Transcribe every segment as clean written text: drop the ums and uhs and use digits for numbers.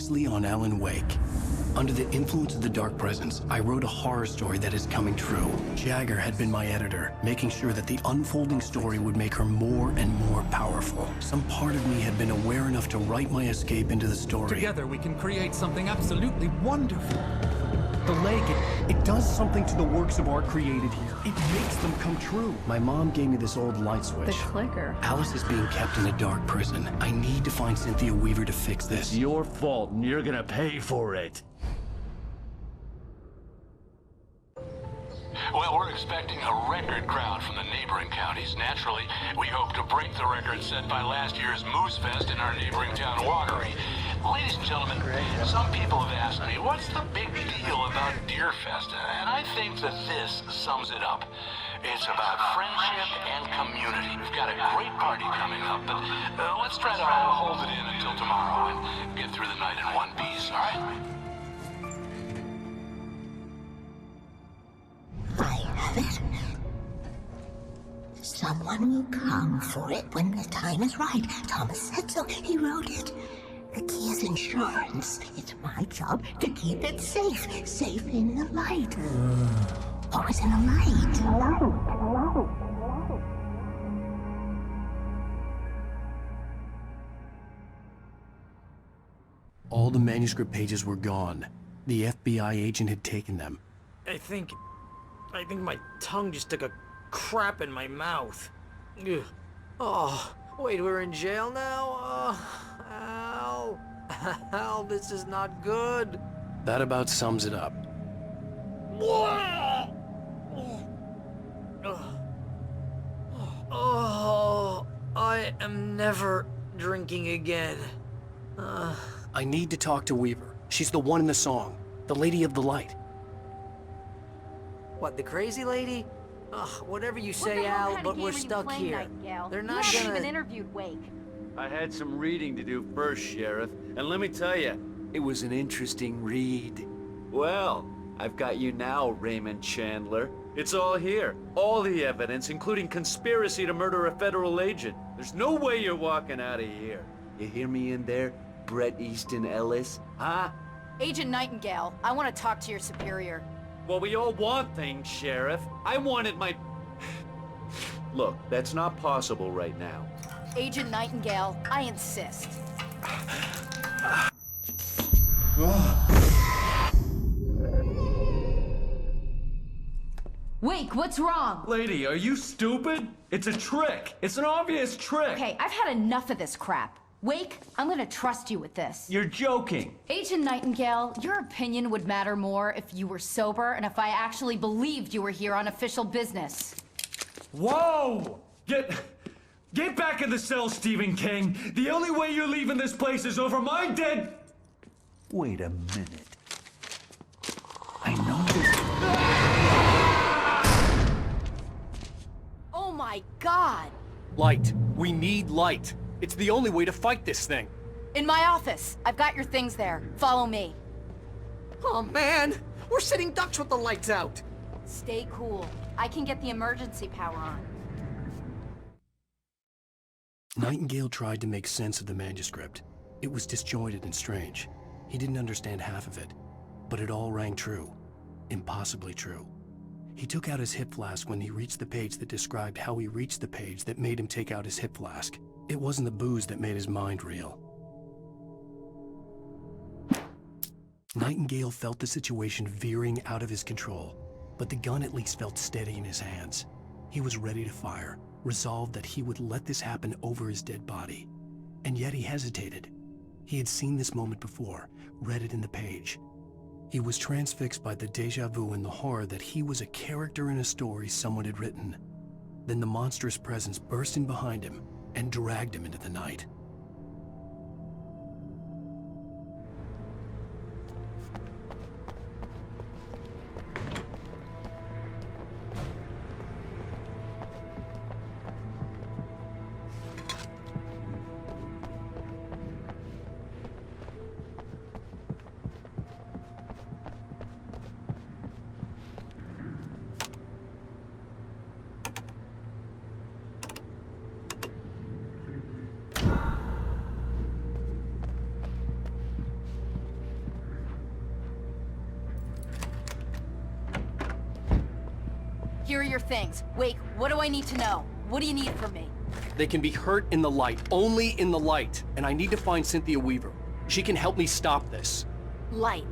previously on Alan Wake. Under the influence of the dark presence, I wrote a horror story that is coming true. Jagger had been my editor, making sure that the unfolding story would make her more and more powerful. Some part of me had been aware enough to write my escape into the story. Together we can create something absolutely wonderful. The lake, it does something to the works of art created here. It makes them come true. My mom gave me this old light switch. The clicker. Alice is being kept in a dark prison. I need to find Cynthia Weaver to fix this. It's your fault, and you're gonna pay for it. Well, we're expecting a record crowd from the neighboring counties. Naturally, we hope to break the record set by last year's Moose Fest in our neighboring town, Watery. Ladies and gentlemen, some people have asked me, what's the big deal about Deer Fest? And I think that this sums it up. It's about friendship and community. We've got a great party coming up, but let's try to hold it in until tomorrow and get through the night in one piece, all right? I have it. Someone will come for it when the time is right. Thomas said so. He wrote it. The key is insurance. It's my job to keep it safe. Safe in the light. Always in the light. All the manuscript pages were gone. The FBI agent had taken them. I think my tongue just took a crap in my mouth. Ugh. Oh, wait, we're in jail now? Al. Al, this is not good. That about sums it up. Oh, I am never drinking again. I need to talk to Weaver. She's the one in the song. The Lady of the Light. What, the crazy lady? Ugh, whatever you say, Al, but we're stuck here. They're not you gonna... haven't even interviewed Wake. I had some reading to do first, Sheriff, and let me tell you, it was an interesting read. Well, I've got you now, Raymond Chandler. It's all here. All the evidence, including conspiracy to murder a federal agent. There's no way you're walking out of here. You hear me in there, Bret Easton Ellis? Huh? Agent Nightingale, I want to talk to your superior. Well, we all want things, Sheriff. I wanted my... Look, that's not possible right now. Agent Nightingale, I insist. Wake, what's wrong? Lady, are you stupid? It's a trick. It's an obvious trick. Okay, I've had enough of this crap. Wake, I'm gonna trust you with this. You're joking. Agent Nightingale, your opinion would matter more if you were sober and if I actually believed you were here on official business. Whoa! Get back in the cell, Stephen King. The only way you're leaving this place is over my dead... Wait a minute. I know this... Oh my God! Light. We need light. It's the only way to fight this thing. In my office. I've got your things there. Follow me. Oh, man! We're sitting ducks with the lights out! Stay cool. I can get the emergency power on. Nightingale tried to make sense of the manuscript. It was disjointed and strange. He didn't understand half of it, but it all rang true. Impossibly true. He took out his hip flask when he reached the page that described how he reached the page that made him take out his hip flask. It wasn't the booze that made his mind reel. Nightingale felt the situation veering out of his control, but the gun at least felt steady in his hands. He was ready to fire, resolved that he would let this happen over his dead body. And yet he hesitated. He had seen this moment before, read it in the page. He was transfixed by the déjà vu and the horror that he was a character in a story someone had written. Then the monstrous presence burst in behind him and dragged him into the night. Here are your things. Wake, what do I need to know? What do you need from me? They can be hurt in the light, only in the light. And I need to find Cynthia Weaver. She can help me stop this. Light.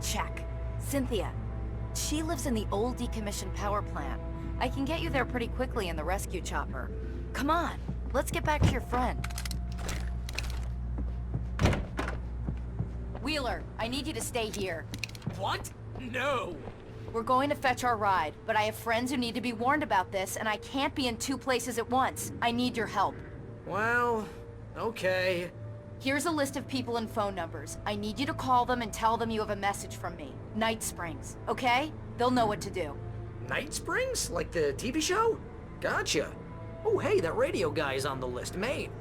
Check. Cynthia. She lives in the old decommissioned power plant. I can get you there pretty quickly in the rescue chopper. Come on, let's get back to your friend. Wheeler, I need you to stay here. What? No! We're going to fetch our ride, but I have friends who need to be warned about this, and I can't be in 2 places at once. I need your help. Well, okay. Here's a list of people and phone numbers. I need you to call them and tell them you have a message from me. Night Springs, okay? They'll know what to do. Night Springs? Like the TV show? Gotcha. Oh, hey, that radio guy is on the list. Maine.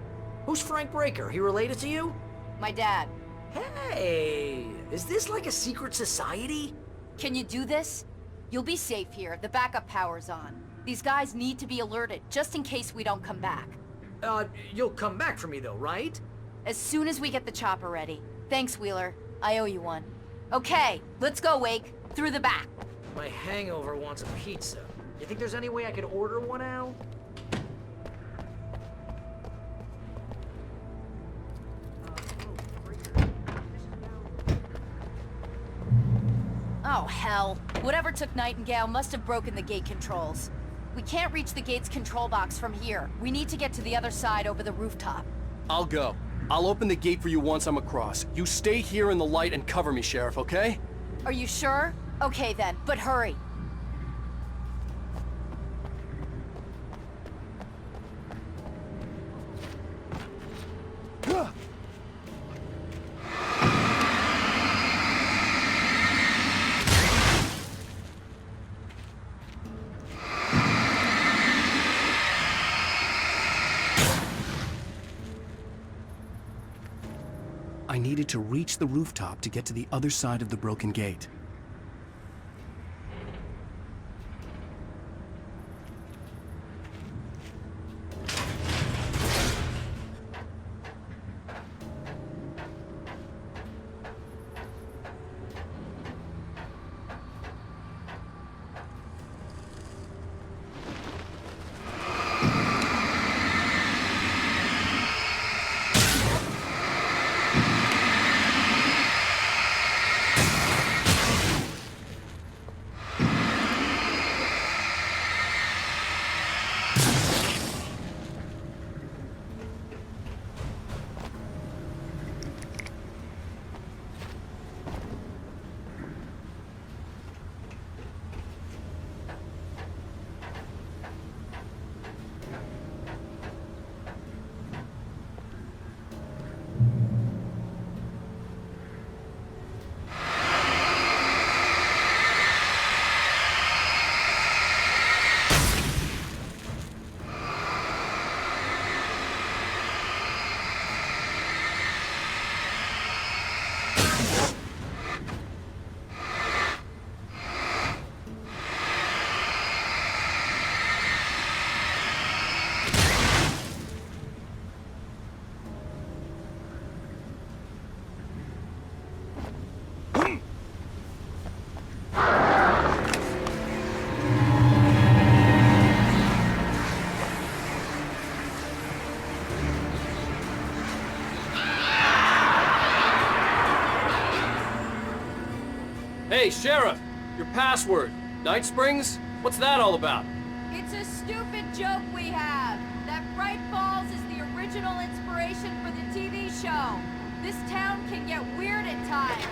Who's Frank Breaker? He related to you? My dad. Hey, is this like a secret society? Can you do this? You'll be safe here. The backup power's on. These guys need to be alerted, just in case we don't come back. You'll come back for me though, right? As soon as we get the chopper ready. Thanks, Wheeler. I owe you one. Okay, let's go, Wake. Through the back. My hangover wants a pizza. You think there's any way I could order one, Al? Oh, hell. Whatever took Nightingale must have broken the gate controls. We can't reach the gate's control box from here. We need to get to the other side over the rooftop. I'll go. I'll open the gate for you once I'm across. You stay here in the light and cover me, Sheriff, okay? Are you sure? Okay then, but hurry. I needed to reach the rooftop to get to the other side of the broken gate. Hey, Sheriff! Your password. Night Springs? What's that all about? It's a stupid joke we have. That Bright Falls is the original inspiration for the TV show. This town can get weird at times.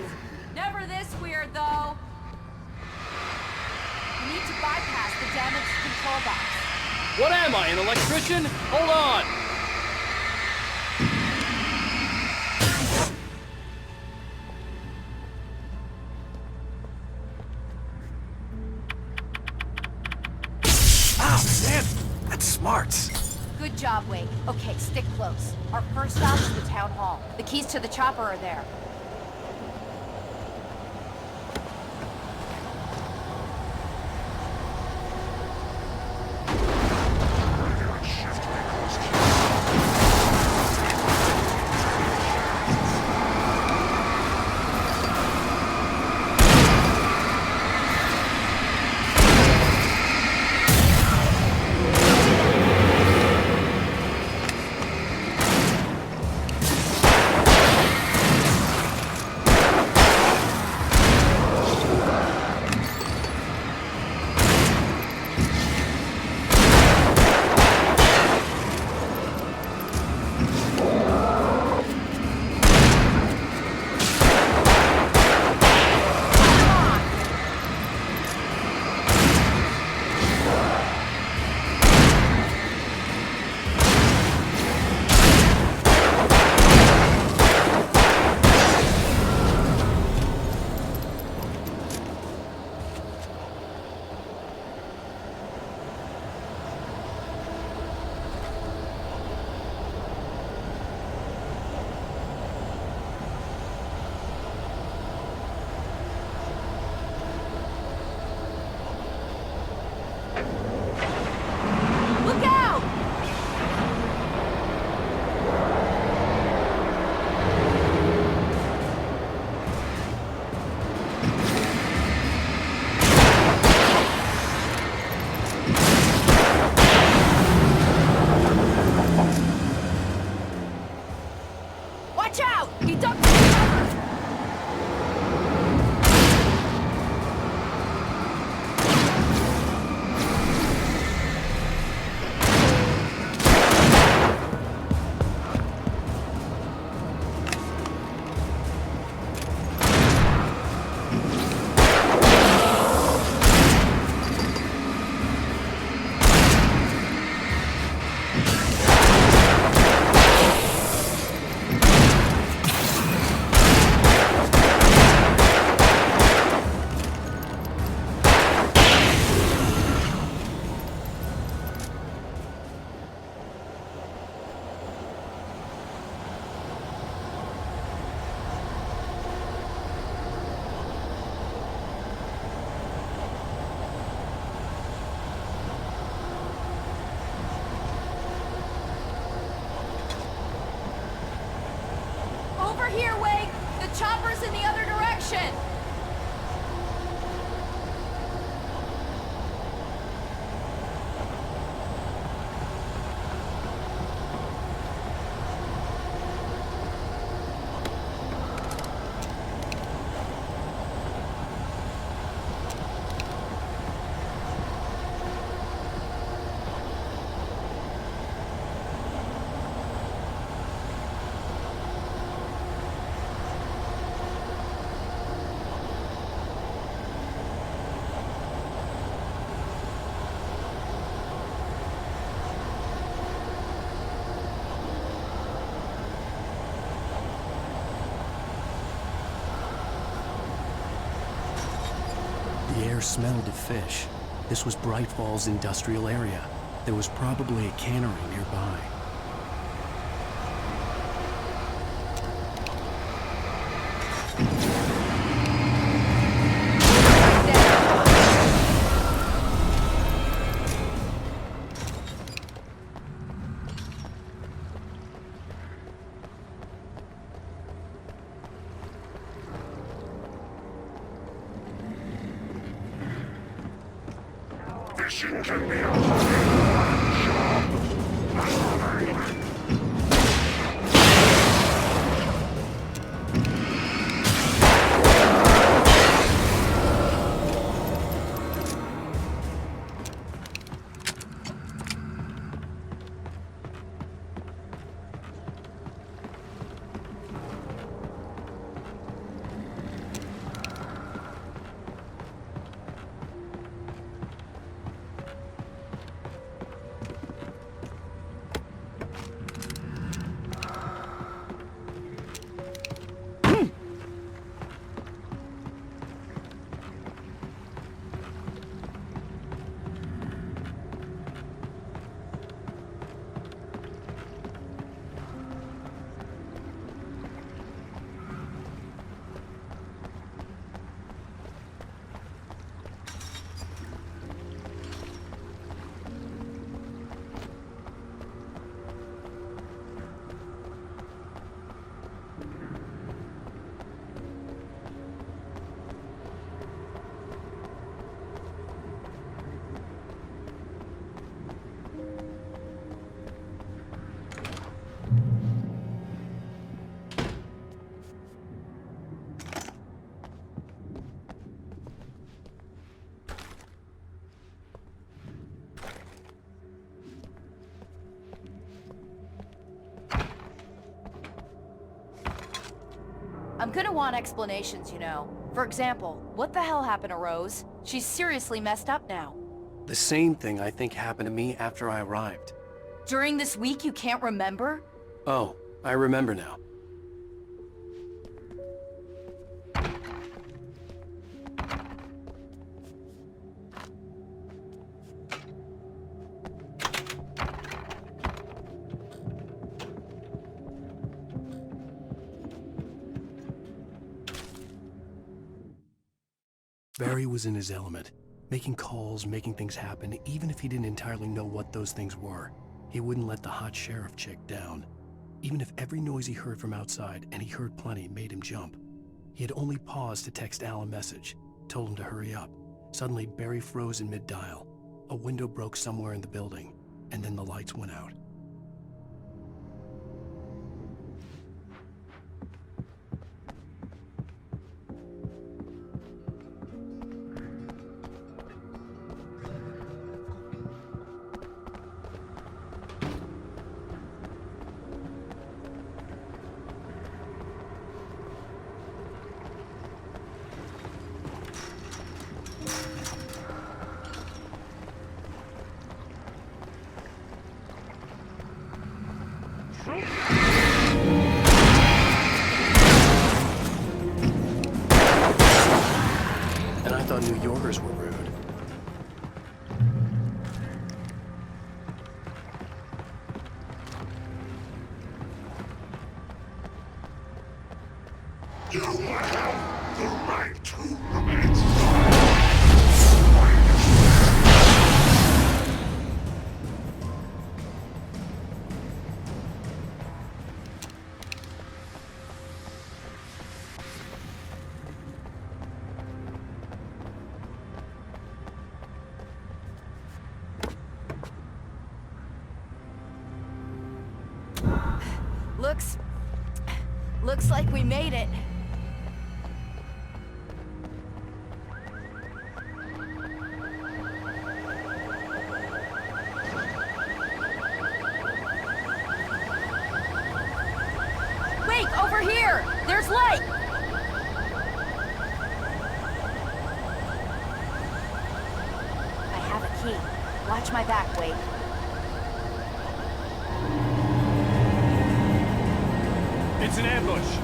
Never this weird, though. We need to bypass the damaged control box. What am I, an electrician? Hold on! That's smart. Good job, Wake. Okay, stick close. Our first stop is the town hall. The keys to the chopper are there. chopper's in the other direction! The air smelled of fish. This was Bright Falls' industrial area. There was probably a cannery nearby. I'm gonna want explanations, you know. For example, what the hell happened to Rose? She's seriously messed up now. The same thing I think happened to me after I arrived. During this week you can't remember? Oh, I remember now. Barry was in his element, making calls, making things happen, even if he didn't entirely know what those things were. He wouldn't let the hot sheriff chick down. Even if every noise he heard from outside, and he heard plenty, made him jump. He had only paused to text Al a message, told him to hurry up. Suddenly, Barry froze in mid-dial. A window broke somewhere in the building, and then the lights went out. And I thought New Yorkers were rude. You have the right to remain. Looks like we made it. Wake, over here! There's light! I have a key. Watch my back, Wake. It's an ambush.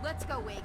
Let's go, Wake.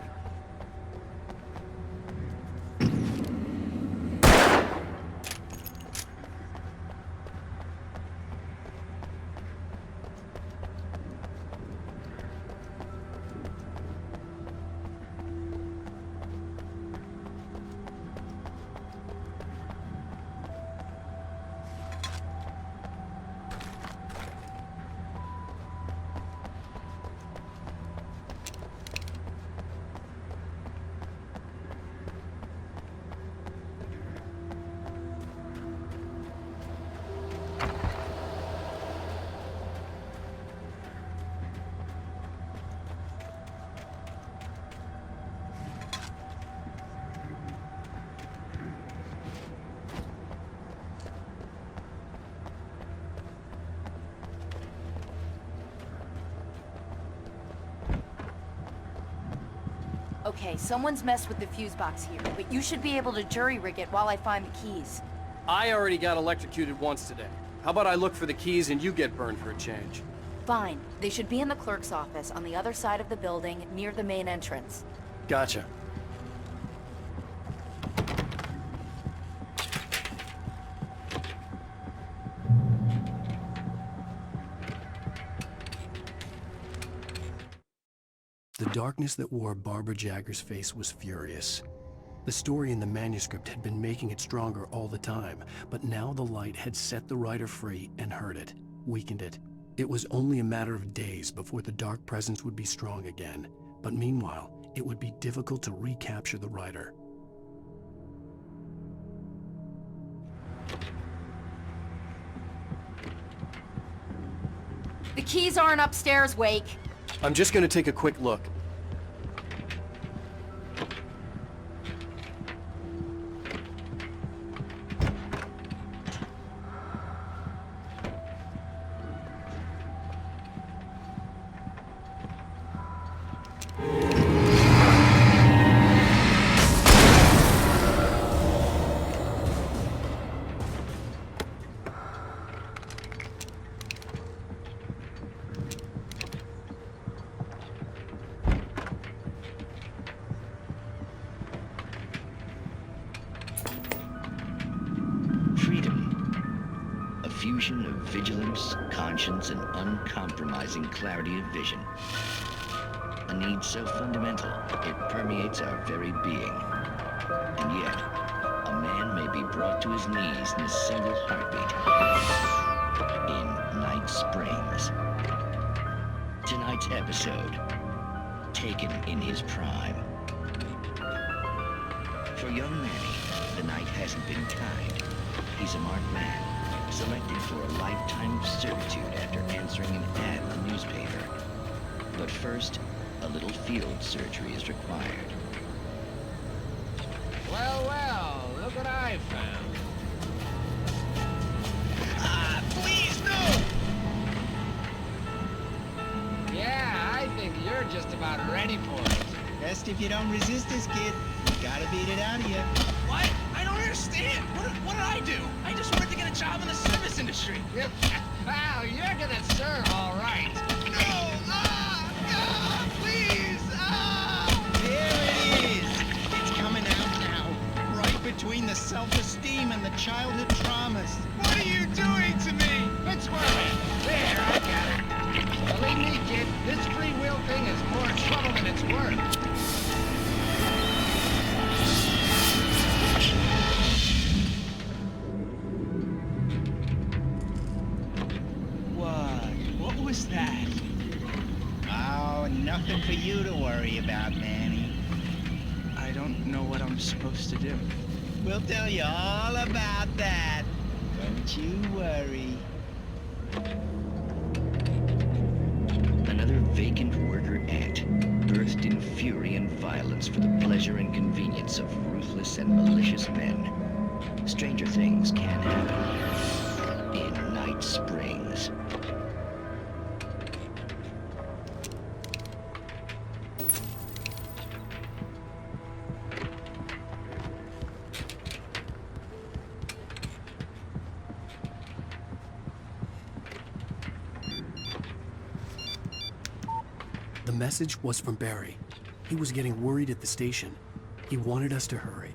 Okay, someone's messed with the fuse box here, but you should be able to jury-rig it while I find the keys. I already got electrocuted once today. How about I look for the keys and you get burned for a change? Fine. They should be in the clerk's office on the other side of the building, near the main entrance. Gotcha. The darkness that wore Barbara Jagger's face was furious. The story in the manuscript had been making it stronger all the time, but now the light had set the writer free and hurt it, weakened it. It was only a matter of days before the dark presence would be strong again, but meanwhile, it would be difficult to recapture the writer. The keys aren't upstairs, Wake. I'm just gonna take a quick look. vigilance, conscience, and uncompromising clarity of vision. A need so fundamental, it permeates our very being. And yet, a man may be brought to his knees in a single heartbeat. In Night Springs. Tonight's episode, taken in his prime. For young Manny, the night hasn't been kind. He's a marked man, selected for a lifetime of servitude after answering an ad in the newspaper. But first, a little field surgery is required. Well, well, look what I found. Please, no! Yeah, I think you're just about ready for it. Best if you don't resist this, kid. Gotta beat it out of you. What? I don't understand. What did I do? I just wanted to get a job in the service industry. Wow, you're gonna serve all right. No! Please! There it is. It's coming out now. Right between the self-esteem and the childhood traumas. What are you doing to me? It's working. There, I got it. Believe me, kid, this free will thing is more trouble than it's worth. What was that? Oh, nothing for you to worry about, Manny. I don't know what I'm supposed to do. We'll tell you all about that. Don't you worry. Another vacant worker ant, birthed in fury and violence for the pleasure and convenience of ruthless and malicious men. Stranger things can happen in Night Springs. The message was from Barry. He was getting worried at the station. He wanted us to hurry.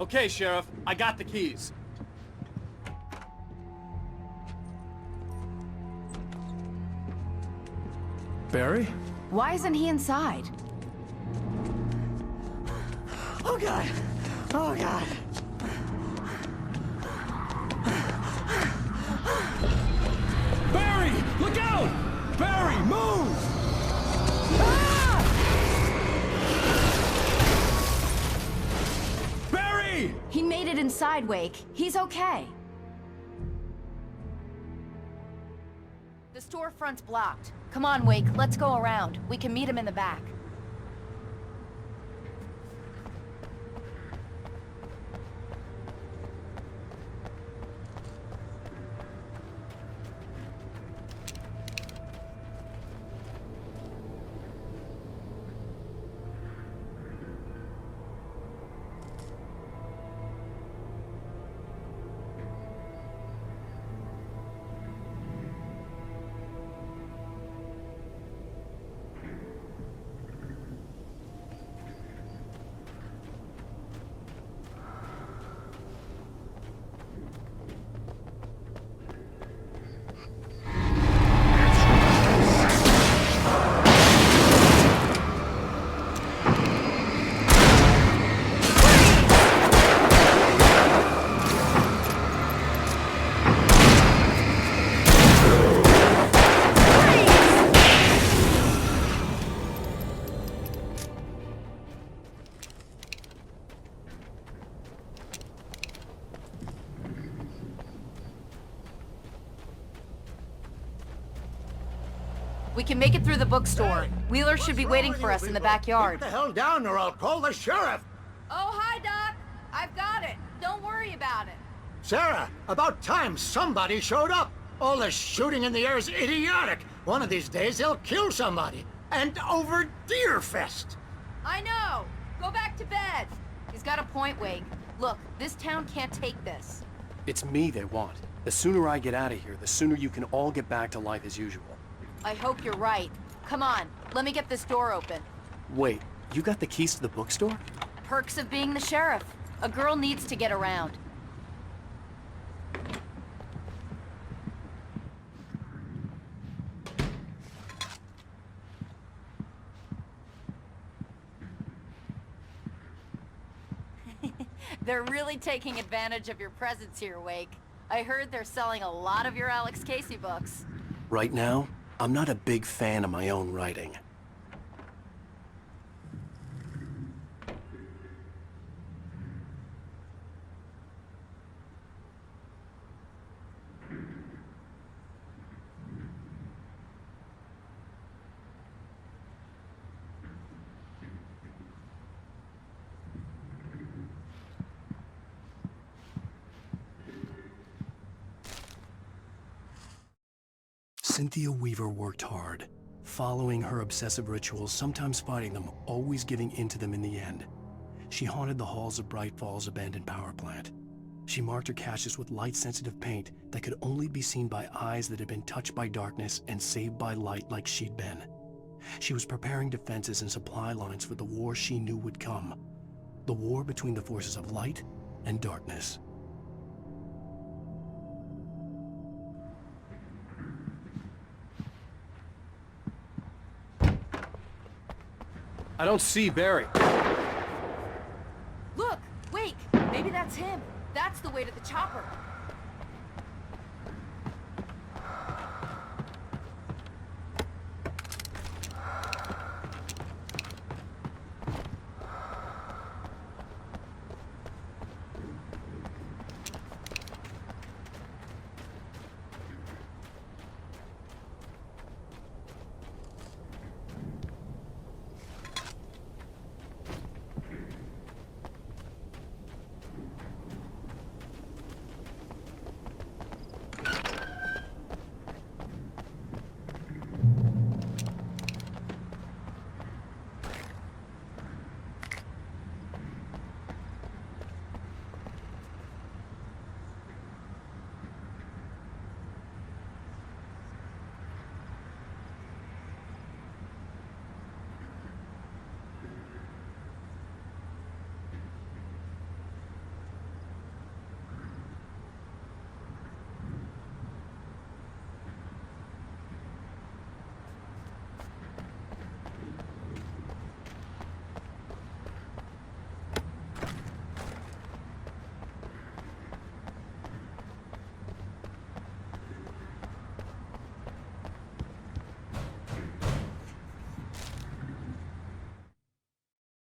Okay, Sheriff, I got the keys. Barry? Why isn't he inside? Oh God! Oh God! Barry! Look out! Barry, move! Barry! He made it inside, Wake. He's okay. The storefront's blocked. Come on, Wake, let's go around. We can meet him in the back. We can make it through the bookstore. Wheeler should be waiting for us in the backyard. Get the hell down or I'll call the sheriff. Oh, hi, Doc. I've got it. Don't worry about it. Sarah, about time somebody showed up. All this shooting in the air is idiotic. One of these days they'll kill somebody. And over Deerfest. I know. Go back to bed. He's got a point, Wake. Look, this town can't take this. It's me they want. The sooner I get out of here, the sooner you can all get back to life as usual. I hope you're right. Come on, let me get this door open. Wait, you got the keys to the bookstore? Perks of being the sheriff. A girl needs to get around. They're really taking advantage of your presence here, Wake. I heard they're selling a lot of your Alex Casey books. Right now, I'm not a big fan of my own writing. Cynthia Weaver worked hard, following her obsessive rituals, sometimes fighting them, always giving in to them in the end. She haunted the halls of Bright Falls' abandoned power plant. She marked her caches with light-sensitive paint that could only be seen by eyes that had been touched by darkness and saved by light like she'd been. She was preparing defenses and supply lines for the war she knew would come. The war between the forces of light and darkness. I don't see Barry. Look, Wake, maybe that's him. That's the way to the chopper.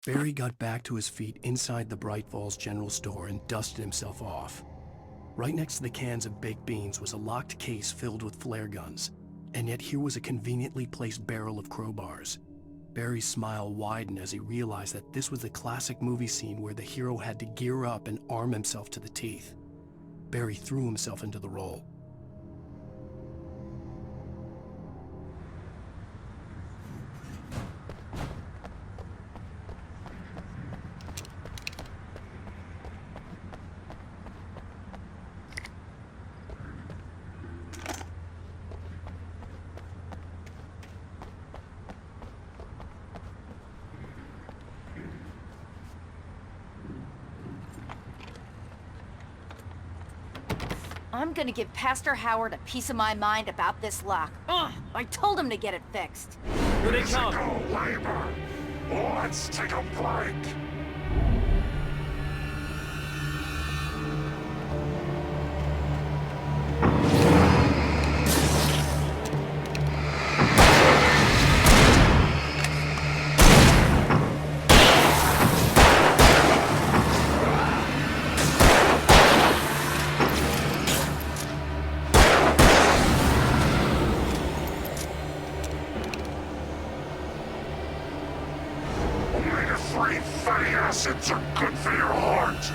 Barry got back to his feet inside the Bright Falls General Store and dusted himself off. Right next to the cans of baked beans was a locked case filled with flare guns, and yet here was a conveniently placed barrel of crowbars. Barry's smile widened as he realized that this was the classic movie scene where the hero had to gear up and arm himself to the teeth. Barry threw himself into the role. I'm gonna give Pastor Howard a piece of my mind about this lock. Ugh, I told him to get it fixed. Here they come. Physical labor. Let's take a break. Green fatty acids are good for your heart.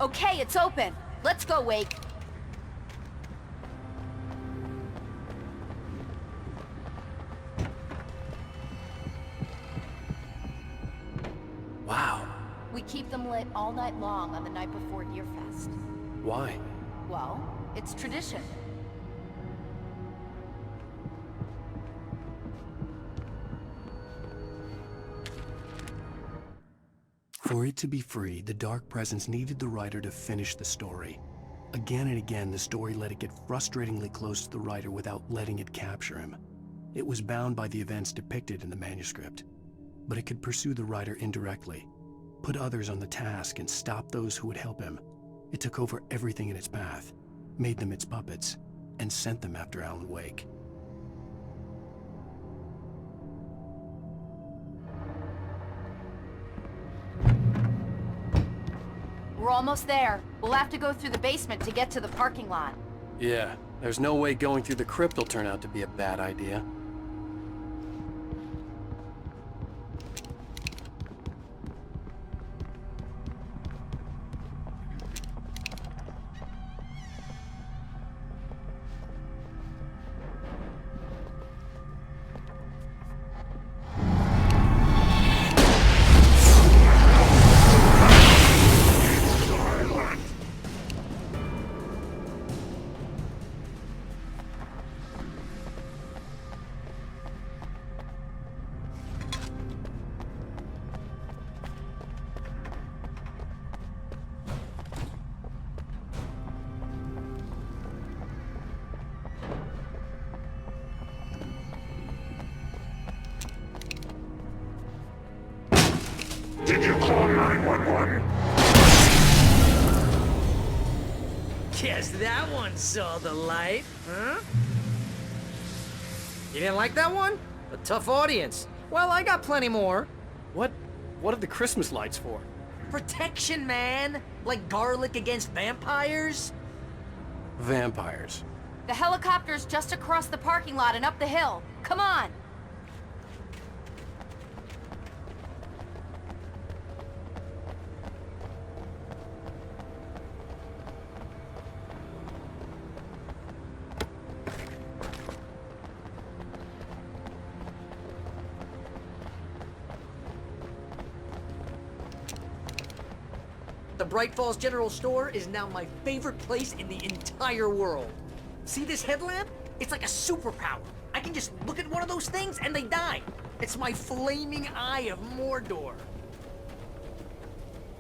Okay, it's open. Let's go, Wake. Wow. We keep them lit all night long on the night before Deerfest. Why? Well, it's tradition. For it to be free, the Dark Presence needed the writer to finish the story. Again and again, the story let it get frustratingly close to the writer without letting it capture him. It was bound by the events depicted in the manuscript, but it could pursue the writer indirectly, put others on the task and stop those who would help him. It took over everything in its path, made them its puppets, and sent them after Alan Wake. We're almost there. We'll have to go through the basement to get to the parking lot. Yeah, there's no way going through the crypt will turn out to be a bad idea. Did you call 911? Guess that one saw the light, huh? You didn't like that one? A tough audience. Well, I got plenty more. What are the Christmas lights for? Protection, man! Like garlic against vampires? Vampires. The helicopter's just across the parking lot and up the hill. Come on! The Bright Falls General Store is now my favorite place in the entire world. See this headlamp? It's like a superpower. I can just look at one of those things and they die. It's my flaming eye of Mordor.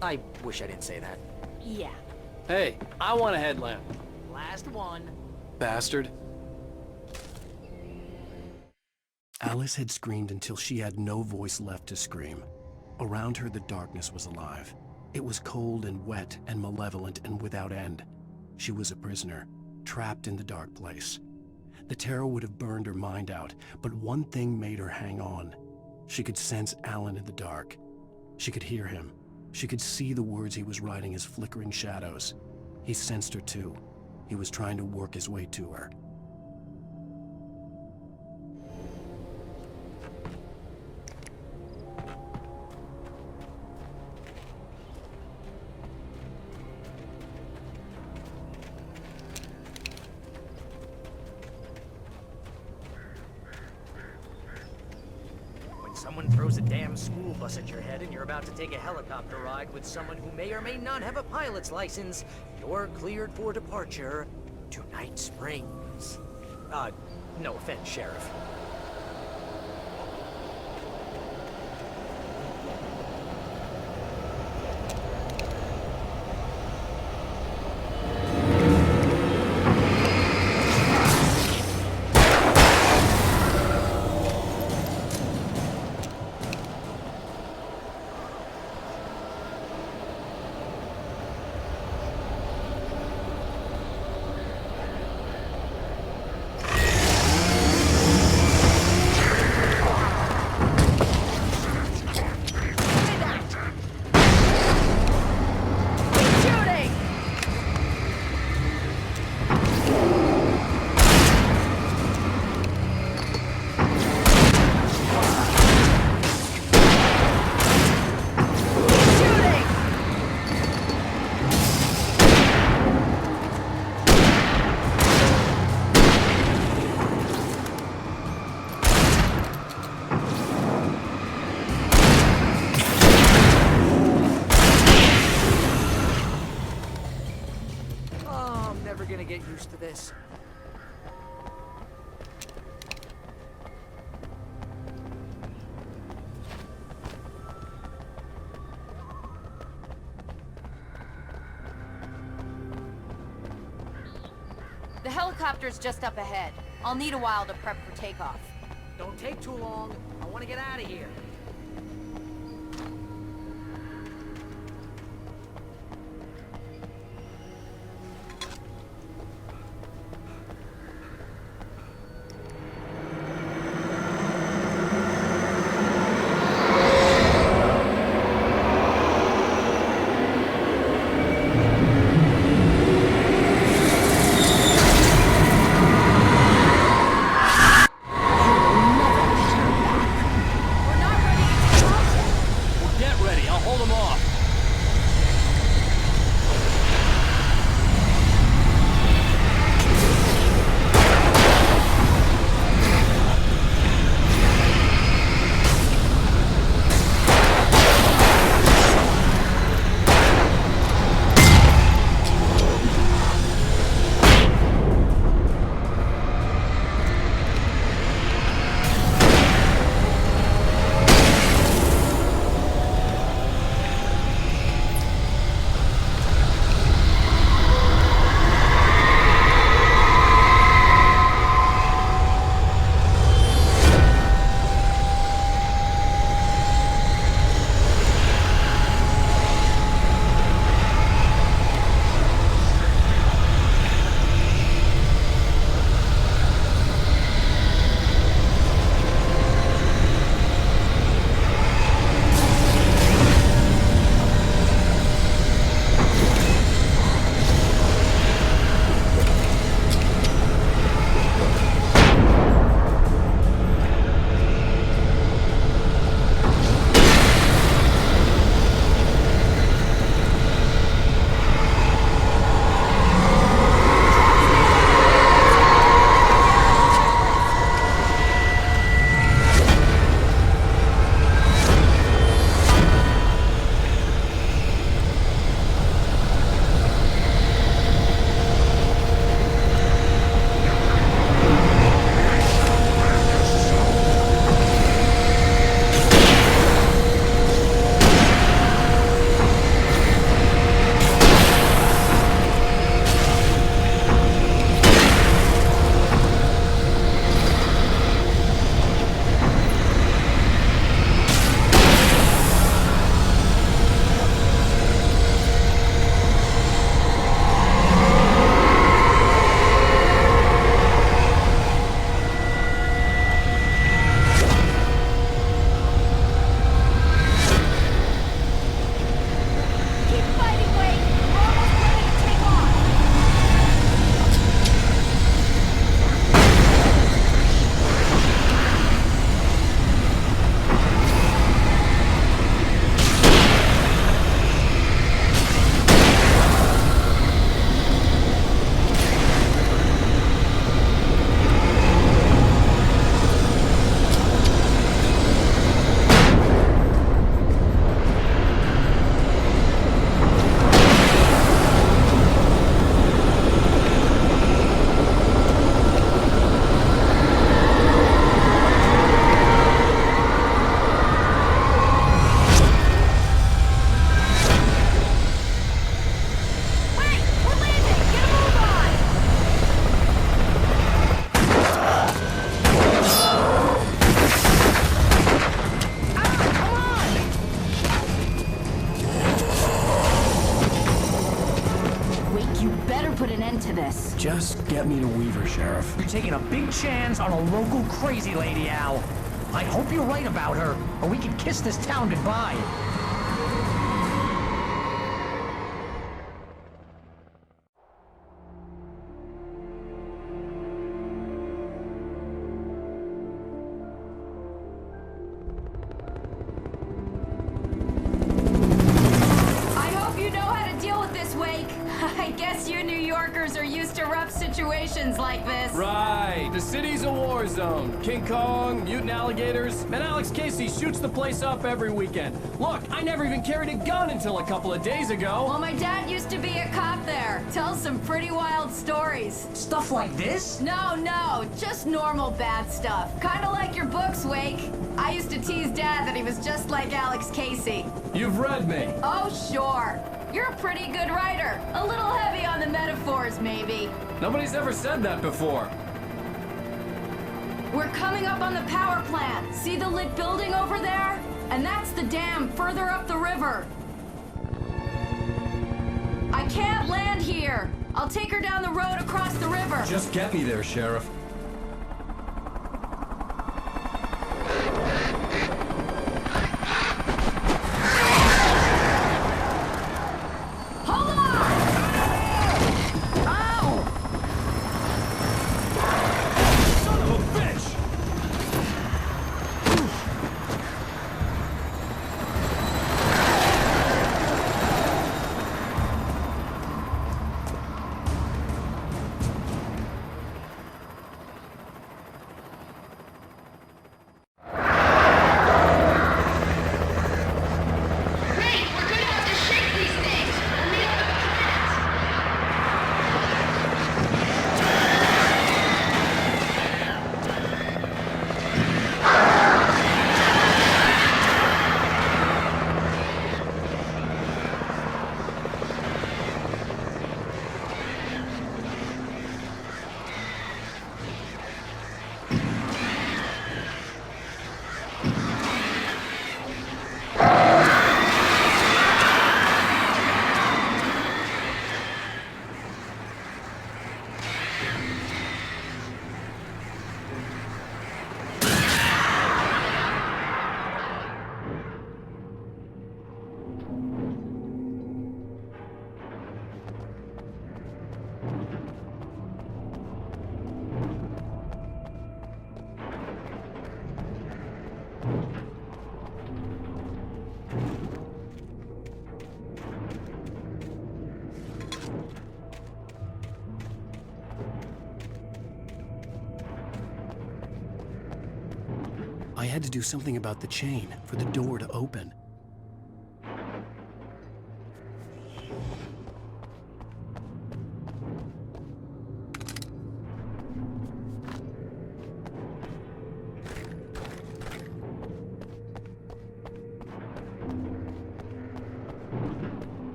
I wish I didn't say that. Yeah. Hey, I want a headlamp. Last one. Bastard. Alice had screamed until she had no voice left to scream. Around her, the darkness was alive. It was cold and wet and malevolent and without end. She was a prisoner, trapped in the dark place. The terror would have burned her mind out, but one thing made her hang on. She could sense Alan in the dark. She could hear him. She could see the words he was writing as flickering shadows. He sensed her too. He was trying to work his way to her. someone throws a damn school bus at your head and you're about to take a helicopter ride with someone who may or may not have a pilot's license, you're cleared for departure to Night Springs. No offense, Sheriff. Get used to this. The helicopter's just up ahead. I'll need a while to prep for takeoff. Don't take too long. I want to get out of here. We're not You better put an end to this. Just get me to Weaver, Sheriff. You're taking a big chance on a local crazy lady, Al. I hope you're right about her, or we can kiss this town goodbye. Situations like this. Right. The city's a war zone. King Kong, mutant alligators, and Alex Casey shoots the place up every weekend. Look, I never even carried a gun until a couple of days ago. Well, my dad used to be a cop there. Tells some pretty wild stories. Stuff like this? No, just normal bad stuff. Kind of like your books, Wake. I used to tease Dad that he was just like Alex Casey. You've read me. Oh, sure. You're a pretty good writer. A little heavy on the metaphors, maybe. Nobody's ever said that before. We're coming up on the power plant. See the lit building over there? And that's the dam further up the river. I can't land here. I'll take her down the road across the river. Just get me there, Sheriff. I had to do something about the chain for the door to open.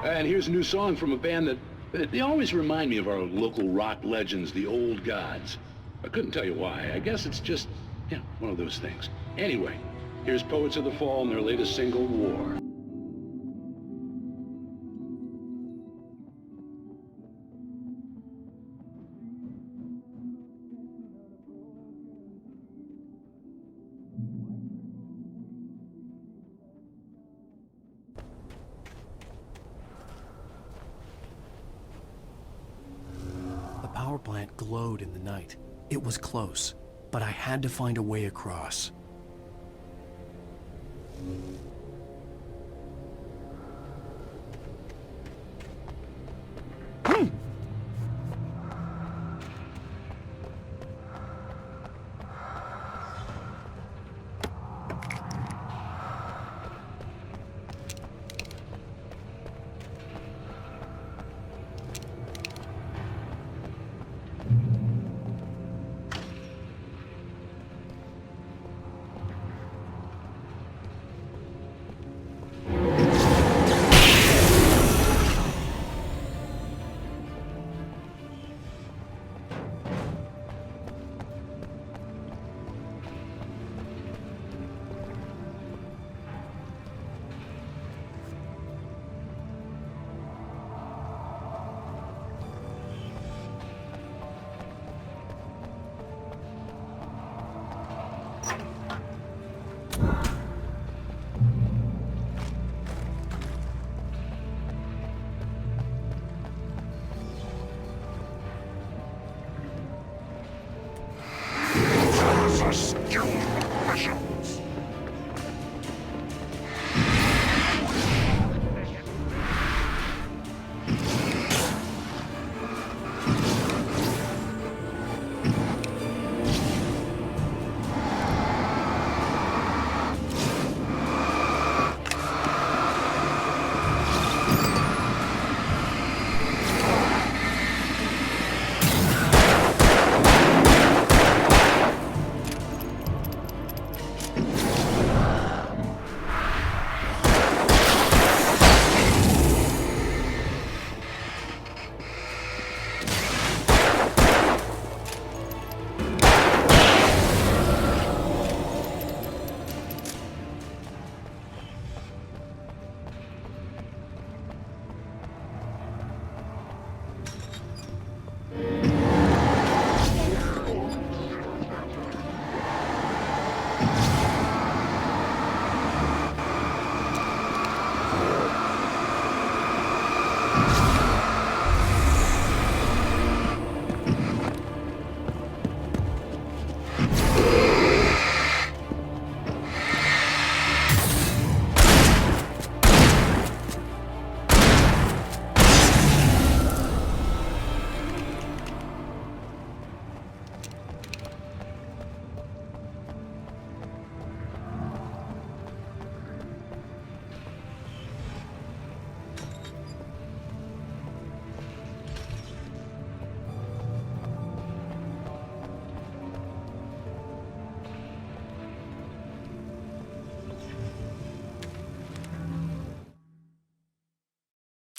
And here's a new song from a band that they always remind me of our local rock legends, the Old Gods. I couldn't tell you why. I guess it's just, yeah, one of those things. Anyway, here's Poets of the Fall and their latest single, War. The power plant glowed in the night. It was close, but I had to find a way across.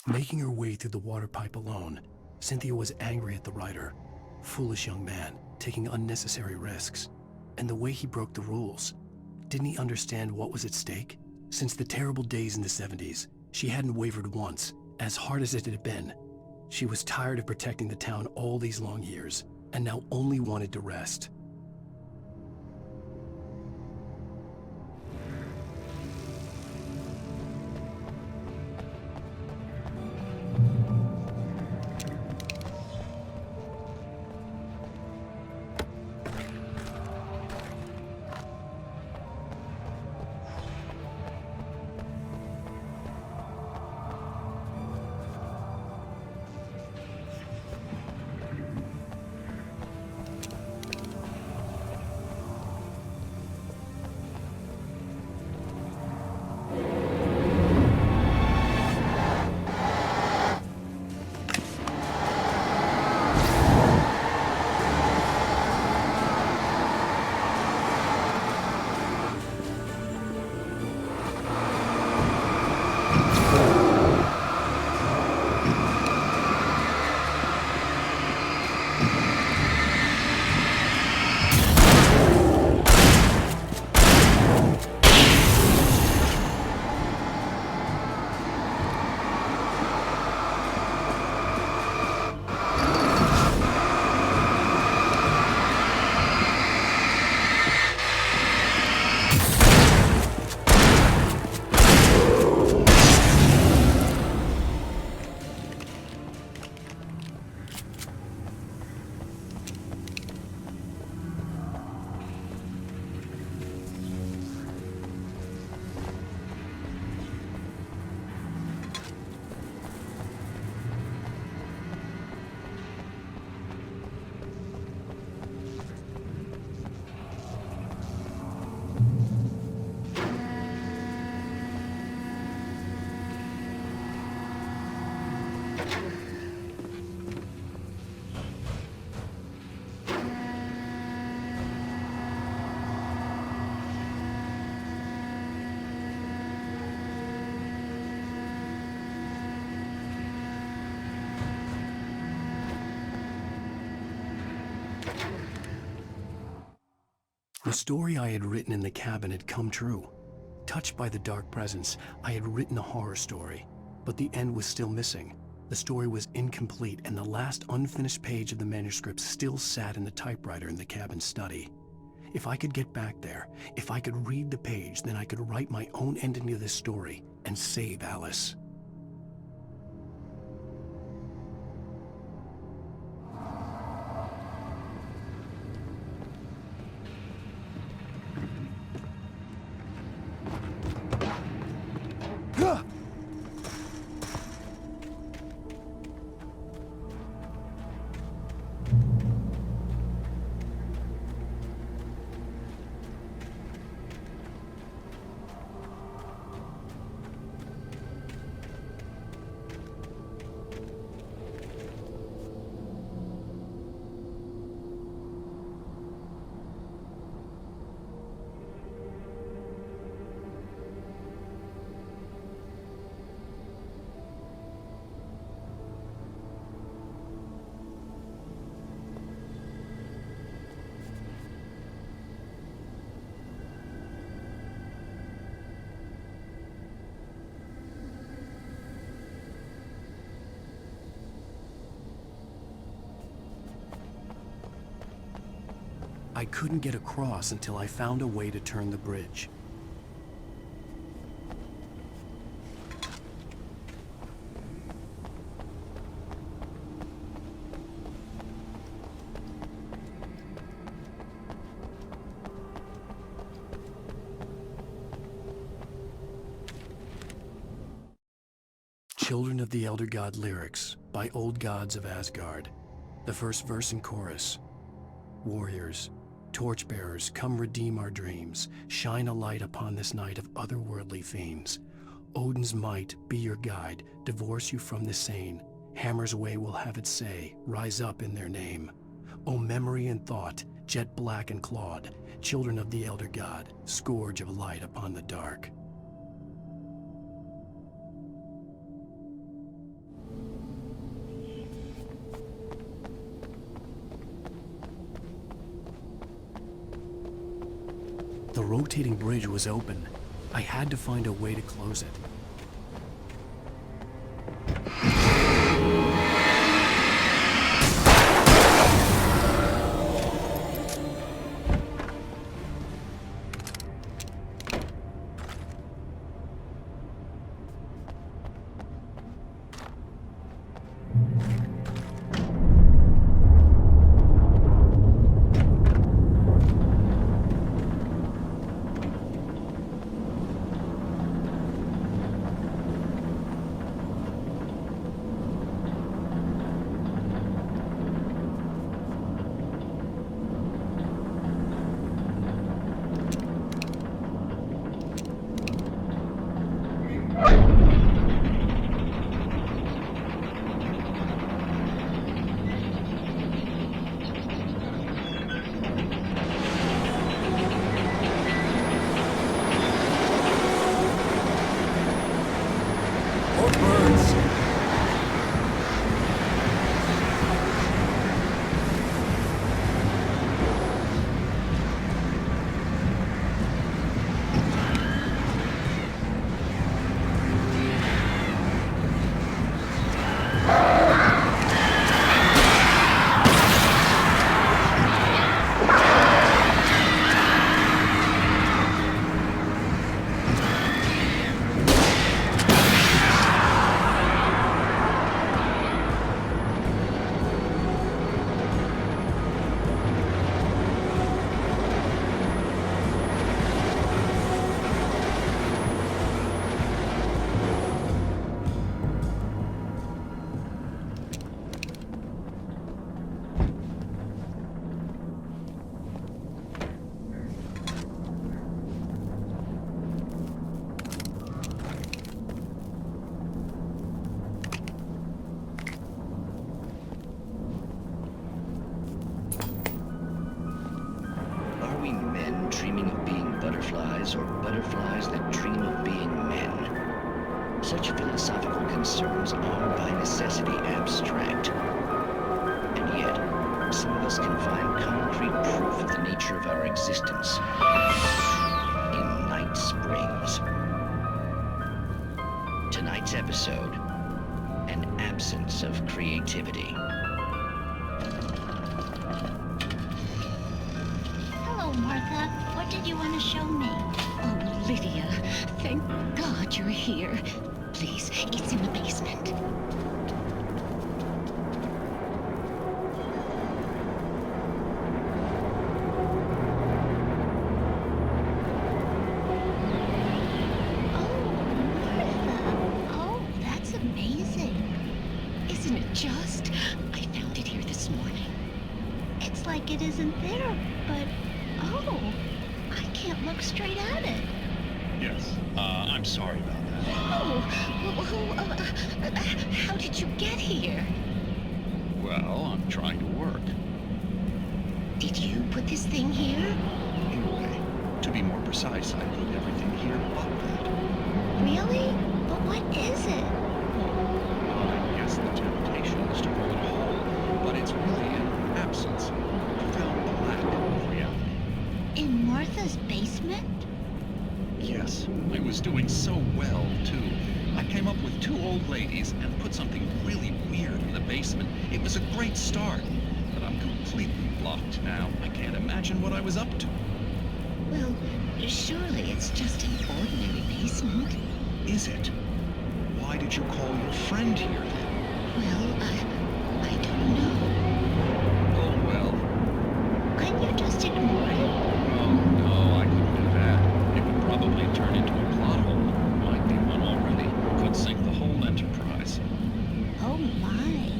Making her way through the water pipe alone, Cynthia was angry at the writer. Foolish young man, taking unnecessary risks. And the way he broke the rules. Didn't he understand what was at stake? Since the terrible days in the 70s, she hadn't wavered once, as hard as it had been. She was tired of protecting the town all these long years, and now only wanted to rest. The story I had written in the cabin had come true. Touched by the dark presence, I had written a horror story, but the end was still missing. The story was incomplete, and the last unfinished page of the manuscript still sat in the typewriter in the cabin study. If I could get back there, if I could read the page, then I could write my own ending to this story and save Alice. I couldn't get across until I found a way to turn the bridge. Children of the Elder God lyrics by Old Gods of Asgard. The first verse and chorus. Warriors, torchbearers, come redeem our dreams. Shine a light upon this night of otherworldly fiends. Odin's might be your guide. Divorce you from the sane. Hammer's way will have its say. Rise up in their name. O memory and thought, jet black and clawed. Children of the Elder God, scourge of light upon the dark. The rotating bridge was open. I had to find a way to close it. Or butterflies that dream of being men. Such philosophical concerns are by necessity abstract. And yet, some of us can find concrete proof of the nature of our existence in Night Springs. Tonight's episode, an absence of creativity. Hello, Martha. What did you want to show me? Oh, Lydia, thank God you're here. Please, it's in the basement. Just, I found it here this morning. It's like it isn't there, but oh, I can't look straight at it. Yes, I'm sorry about that. Oh, how did you get here? Well, I'm trying to work. Did you put this thing here? Anyway, to be more precise, I put everything here but that. Really? But what is it? I guess the temptation is to call it a hole, but it's really an absence, a profound lack of reality. In Martha's basement? Yes, I was doing so well, too. I came up with 2 old ladies and put something really weird in the basement. It was a great start, but I'm completely blocked now. I can't imagine what I was up to. Well, surely it's just an ordinary basement. Is it? Why did you call your friend here, then? Well, I don't know. Oh, well. Couldn't you just ignore it? Oh, no, I couldn't do that. It would probably turn into a plot hole. Might be one already. Could sink the whole enterprise. Oh, my.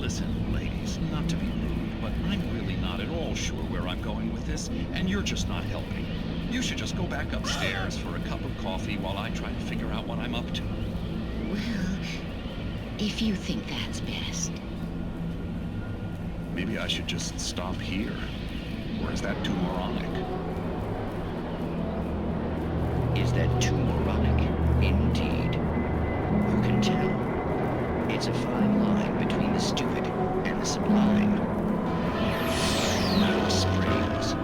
Listen, ladies, not to be rude, but I'm really not at all sure where I'm going with this, and you're just not helping. You should just go back upstairs for a cup of coffee while I try to figure out what I'm up to. Well, if you think that's best. Maybe I should just stop here. Or is that too moronic? Is that too moronic? Indeed. Who can tell? It's a fine line between the stupid and the sublime. Night Springs.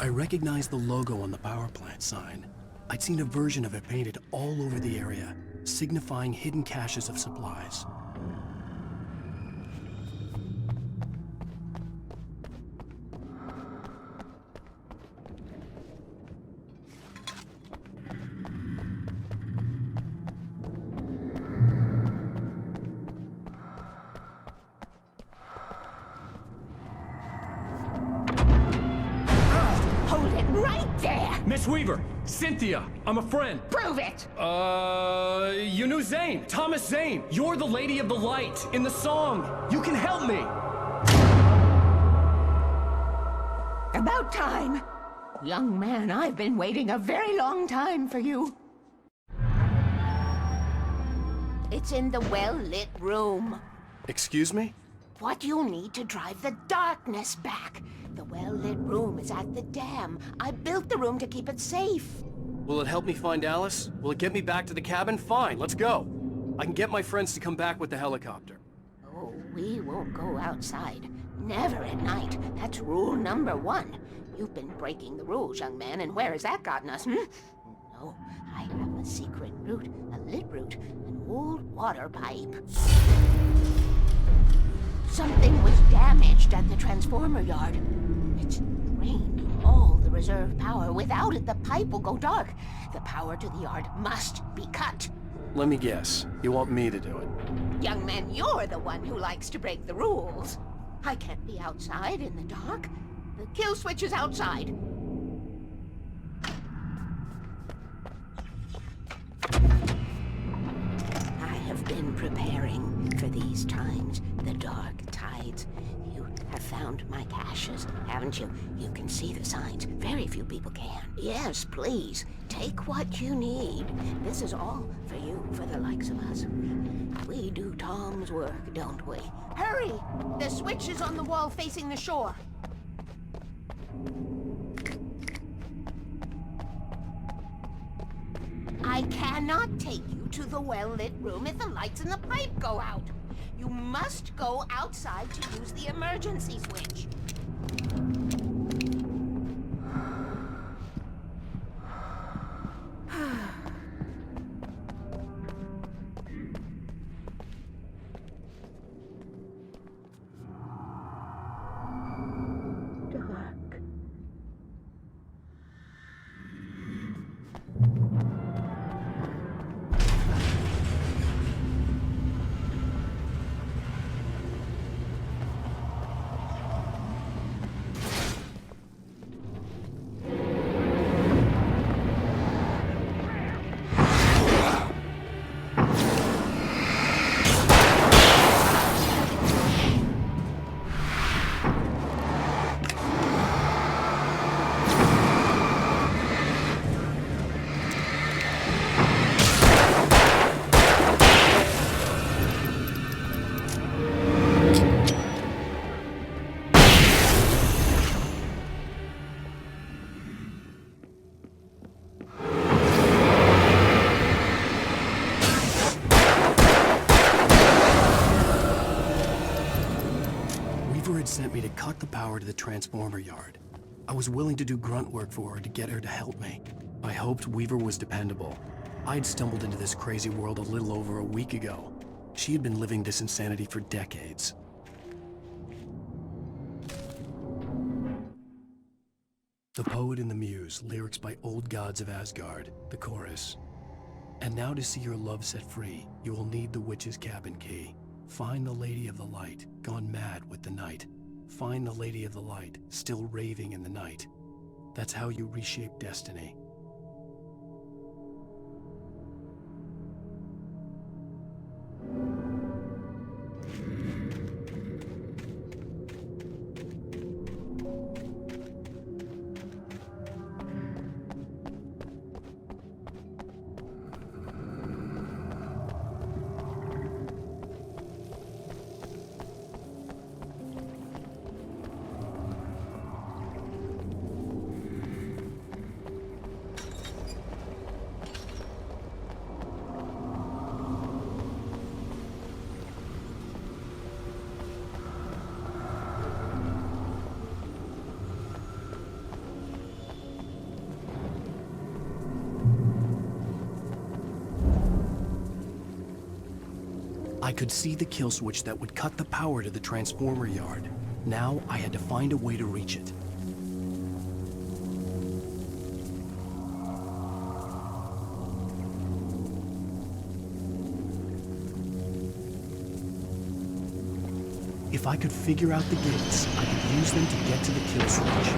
I recognized the logo on the power plant sign. I'd seen a version of it painted all over the area, signifying hidden caches of supplies. Miss Weaver! Cynthia! I'm a friend! Prove it! You knew Zane! Thomas Zane! You're the Lady of the Light in the song! You can help me! About time! Young man, I've been waiting a very long time for you. It's in the well-lit room. Excuse me? What you'll need to drive the darkness back. The well-lit room is at the dam. I built the room to keep it safe. Will it help me find Alice? Will it get me back to the cabin? Fine, let's go. I can get my friends to come back with the helicopter. Oh, we won't go outside. Never at night. That's rule number 1. You've been breaking the rules, young man, and where has that gotten us, No, I have a secret route, a lit route, an old water pipe. Something was damaged at the transformer yard. It's drained all the reserve power. Without it, the pipe will go dark. The power to the yard must be cut. Let me guess. You want me to do it? Young man, you're the one who likes to break the rules. I can't be outside in the dark. The kill switch is outside. I have been preparing for these times, the dark tides. You have found my caches, haven't you? You can see the signs. Very few people can. Yes, please, take what you need. This is all for you, for the likes of us. We do Tom's work, don't we? Hurry! The switch is on the wall facing the shore. I cannot take you to the well-lit room if the lights in the pipe go out. You must go outside to use the emergency switch. Sent me to cut the power to the transformer yard. I was willing to do grunt work for her to get her to help me. I hoped Weaver was dependable. I'd stumbled into this crazy world a little over a week ago. She had been living this insanity for decades. The Poet and the Muse, lyrics by Old Gods of Asgard, the chorus. And now to see your love set free, you will need the witch's cabin key. Find the Lady of the Light, gone mad with the night. Find the Lady of the Light, still raving in the night. That's how you reshape destiny. I could see the kill switch that would cut the power to the transformer yard. Now I had to find a way to reach it. If I could figure out the gates, I could use them to get to the kill switch.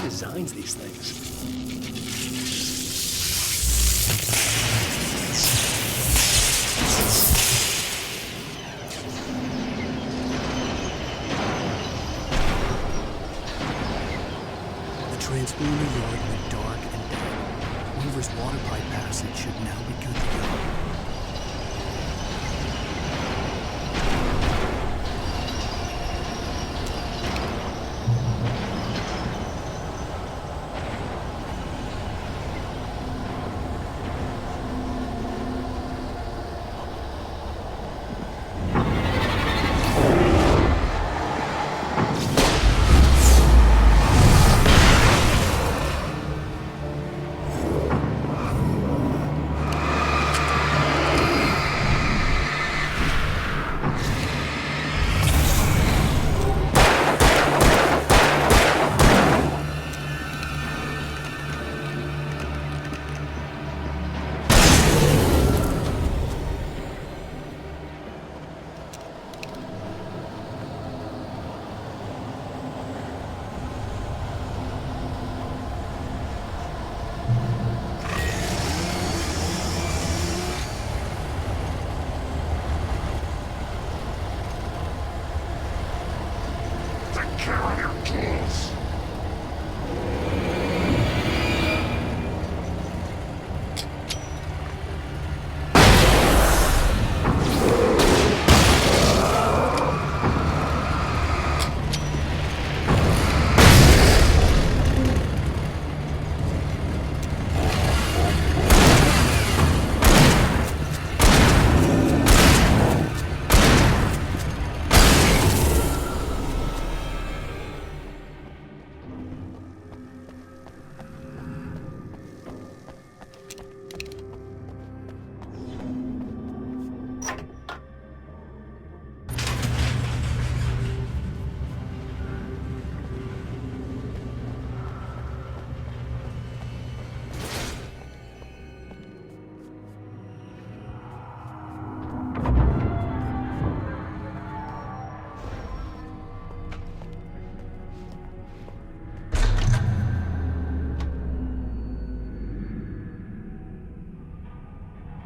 Designs these things. The transformer yard went dark and dead. Weaver's water pipe passage should now be good to go.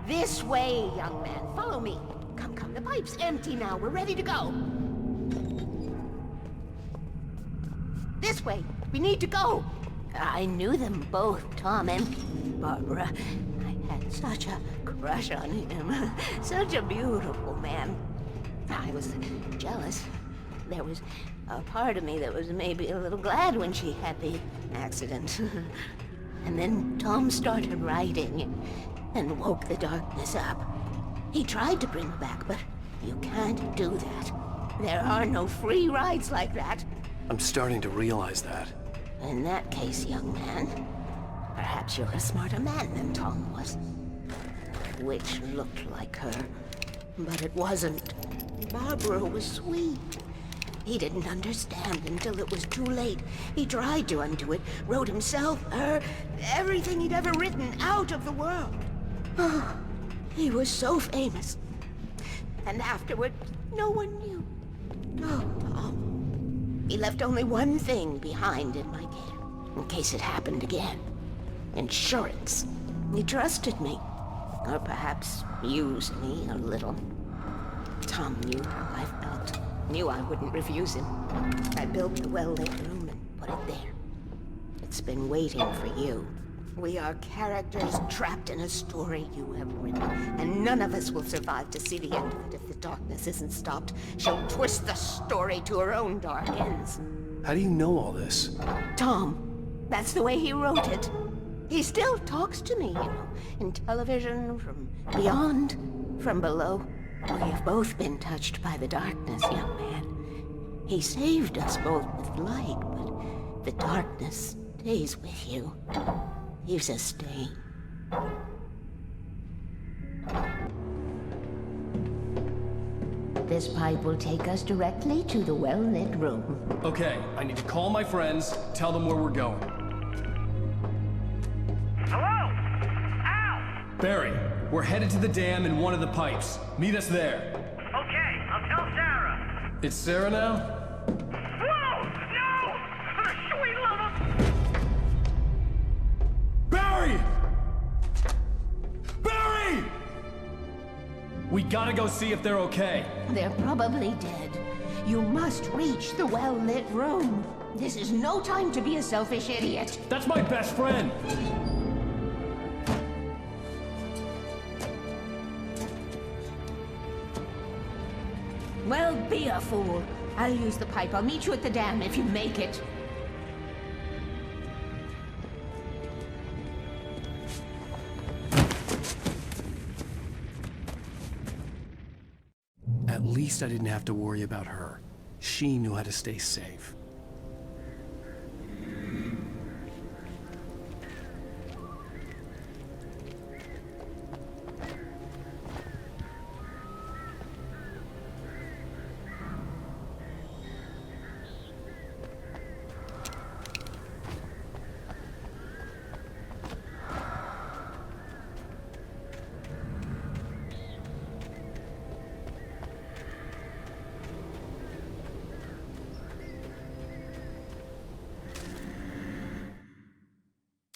This way, young man. Follow me. Come, come. The pipe's empty now. We're ready to go. This way. We need to go. I knew them both, Tom and Barbara. I had such a crush on him. Such a beautiful man. I was jealous. There was a part of me that was maybe a little glad when she had the accident. And then Tom started writing and woke the darkness up. He tried to bring her back, but you can't do that. There are no free rides like that. I'm starting to realize that. In that case, young man, perhaps you're a smarter man than Tom was. Which looked like her, but it wasn't. Barbara was sweet. He didn't understand until it was too late. He tried to undo it, wrote himself, her, everything he'd ever written out of the world. Oh, he was so famous. And afterward, no one knew. Oh, Tom. He left only one thing behind in my care, in case it happened again. Insurance. He trusted me. Or perhaps used me a little. Tom knew how I felt. Knew I wouldn't refuse him. I built the well-lit room and put it there. It's been waiting for you. We are characters trapped in a story you have written, and none of us will survive to see the end of it if the darkness isn't stopped. She'll twist the story to her own dark ends. How do you know all this? Tom, that's the way he wrote it. He still talks to me, you know, in television, from beyond, from below. We have both been touched by the darkness, young man. He saved us both with light, but the darkness stays with you. Leaves a stain. This pipe will take us directly to the well-lit room. Okay, I need to call my friends, tell them where we're going. Hello? Al! Barry, we're headed to the dam in one of the pipes. Meet us there. Okay, I'll tell Sarah. It's Sarah now? Whoa! No! For the sweet love of... Barry! Barry! We gotta go see if they're okay. They're probably dead. You must reach the well-lit room. This is no time to be a selfish idiot. That's my best friend. Well, be a fool. I'll use the pipe. I'll meet you at the dam if you make it. At least I didn't have to worry about her. She knew how to stay safe.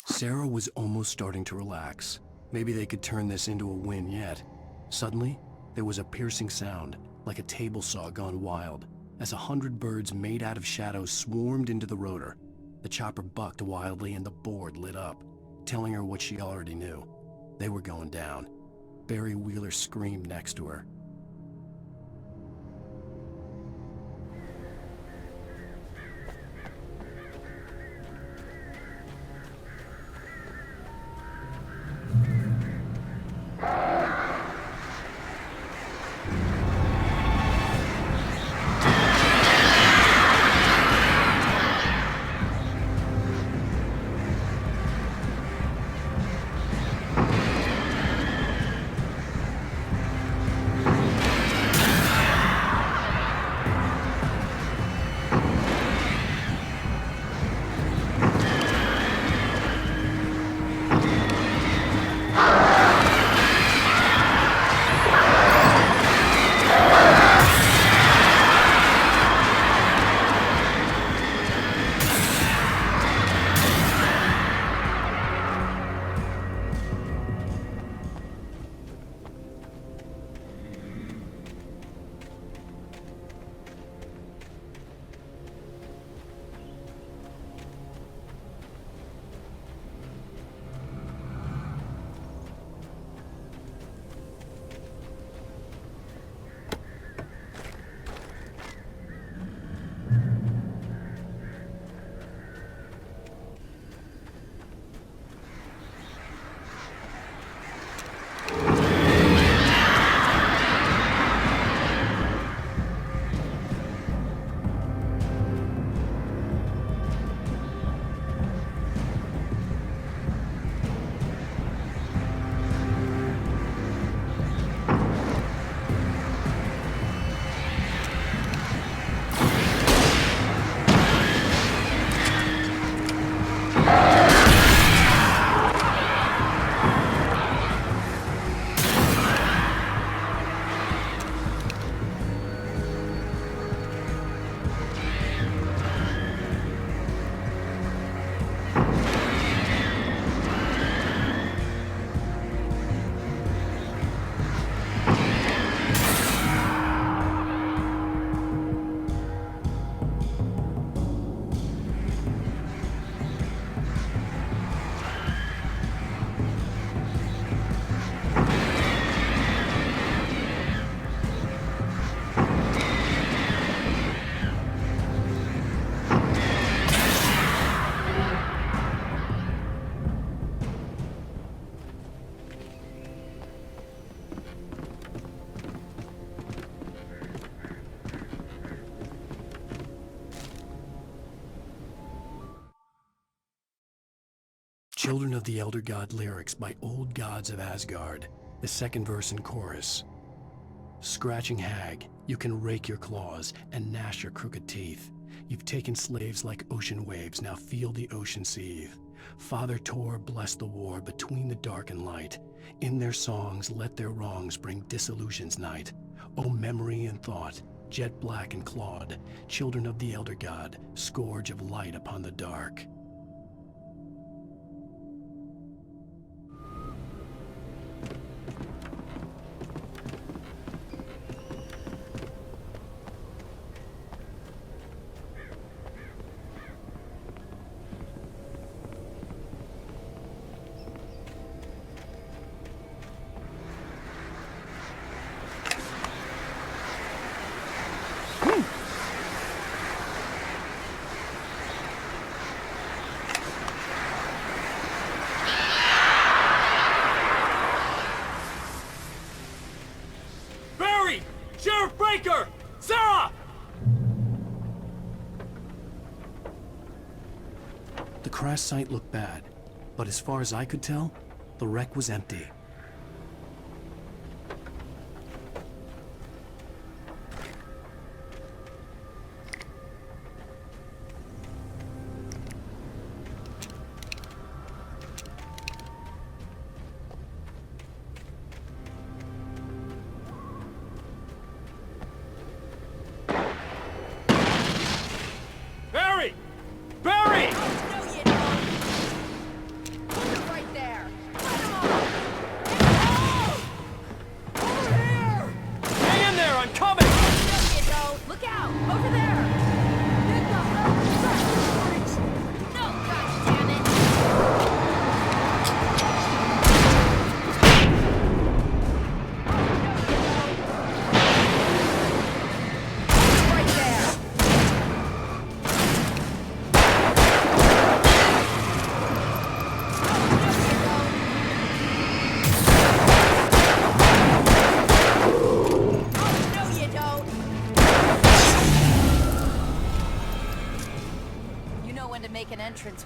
Sarah was almost starting to relax. Maybe they could turn this into a win yet. Suddenly, there was a piercing sound, like a table saw gone wild, as 100 birds made out of shadows swarmed into the rotor. The chopper bucked wildly and the board lit up, telling her what she already knew. They were going down. Barry Wheeler screamed next to her. Children of the Elder God lyrics by Old Gods of Asgard, the second verse and chorus. Scratching hag, you can rake your claws and gnash your crooked teeth. You've taken slaves like ocean waves, now feel the ocean seethe. Father Tor bless the war between the dark and light. In their songs let their wrongs bring disillusion's night. O memory and thought, jet black and clawed, children of the Elder God, scourge of light upon the dark. The crash site looked bad, but as far as I could tell, the wreck was empty.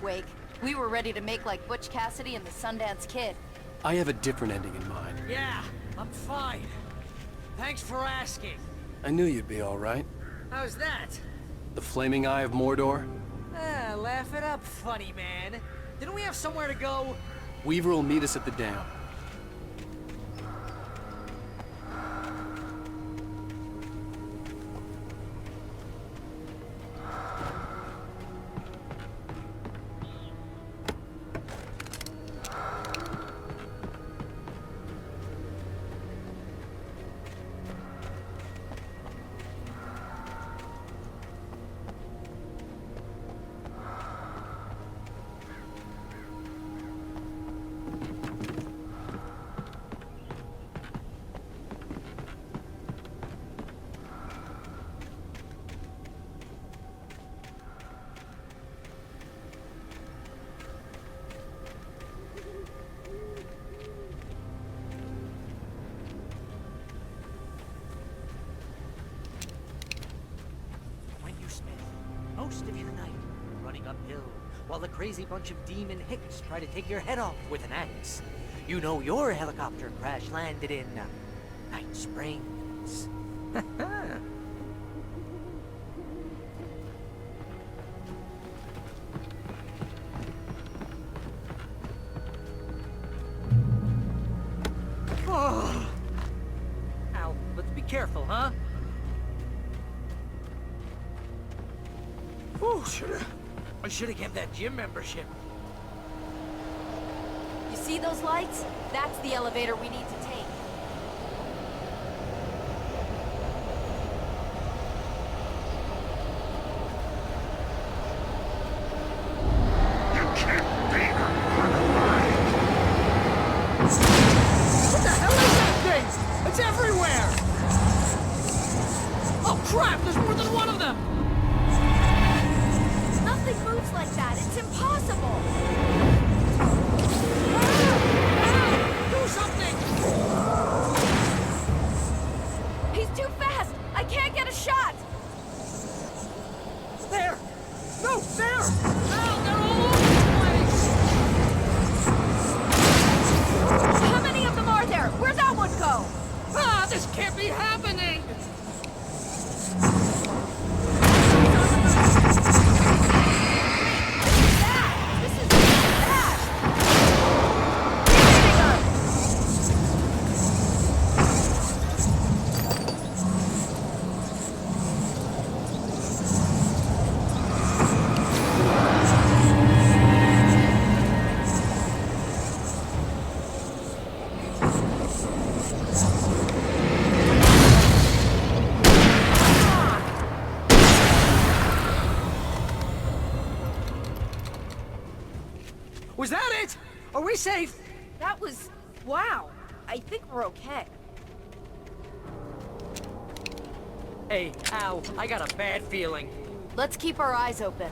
Wake. We were ready to make like Butch Cassidy and the Sundance Kid. I have a different ending in mind. Yeah, I'm fine. Thanks for asking. I knew you'd be all right. How's that? The flaming eye of Mordor? Ah, laugh it up, funny man. Didn't we have somewhere to go? Weaver will meet us at the dam. Most of your night running uphill while the crazy bunch of demon hicks try to take your head off with an axe. You know your helicopter crash landed in Night Springs. Oh. Al, let's be careful, huh? Oh, I should have kept that gym membership. You see those lights? That's the elevator we need to take. What the hell is that thing? It's everywhere! Oh crap, there's more than one of them! Nothing moves like that. It's impossible. Do something! He's too fast. I can't get a shot. There! No, there! Oh, they're all over the place! Was that it? Are we safe? That was... wow. I think we're okay. Hey, Al, I got a bad feeling. Let's keep our eyes open.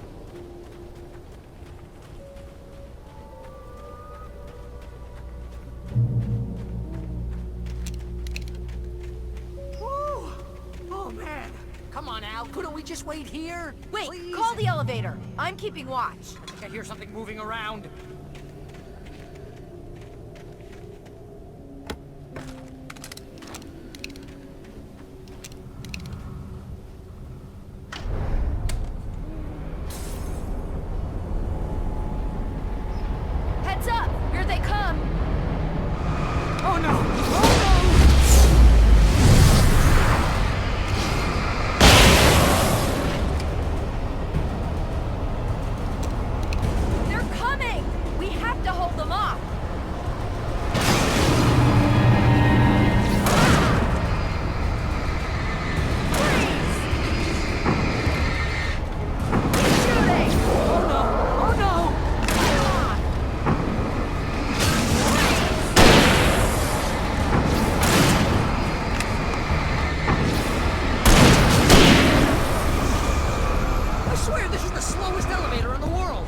Woo! Oh, man. Come on, Al. Couldn't we just wait here? Wait, Please? call the elevator. I'm keeping watch. I think I hear something moving around. Heads up! Here they come! Oh, no! Oh, They're coming! We have to hold them off! I swear this is the slowest elevator in the world!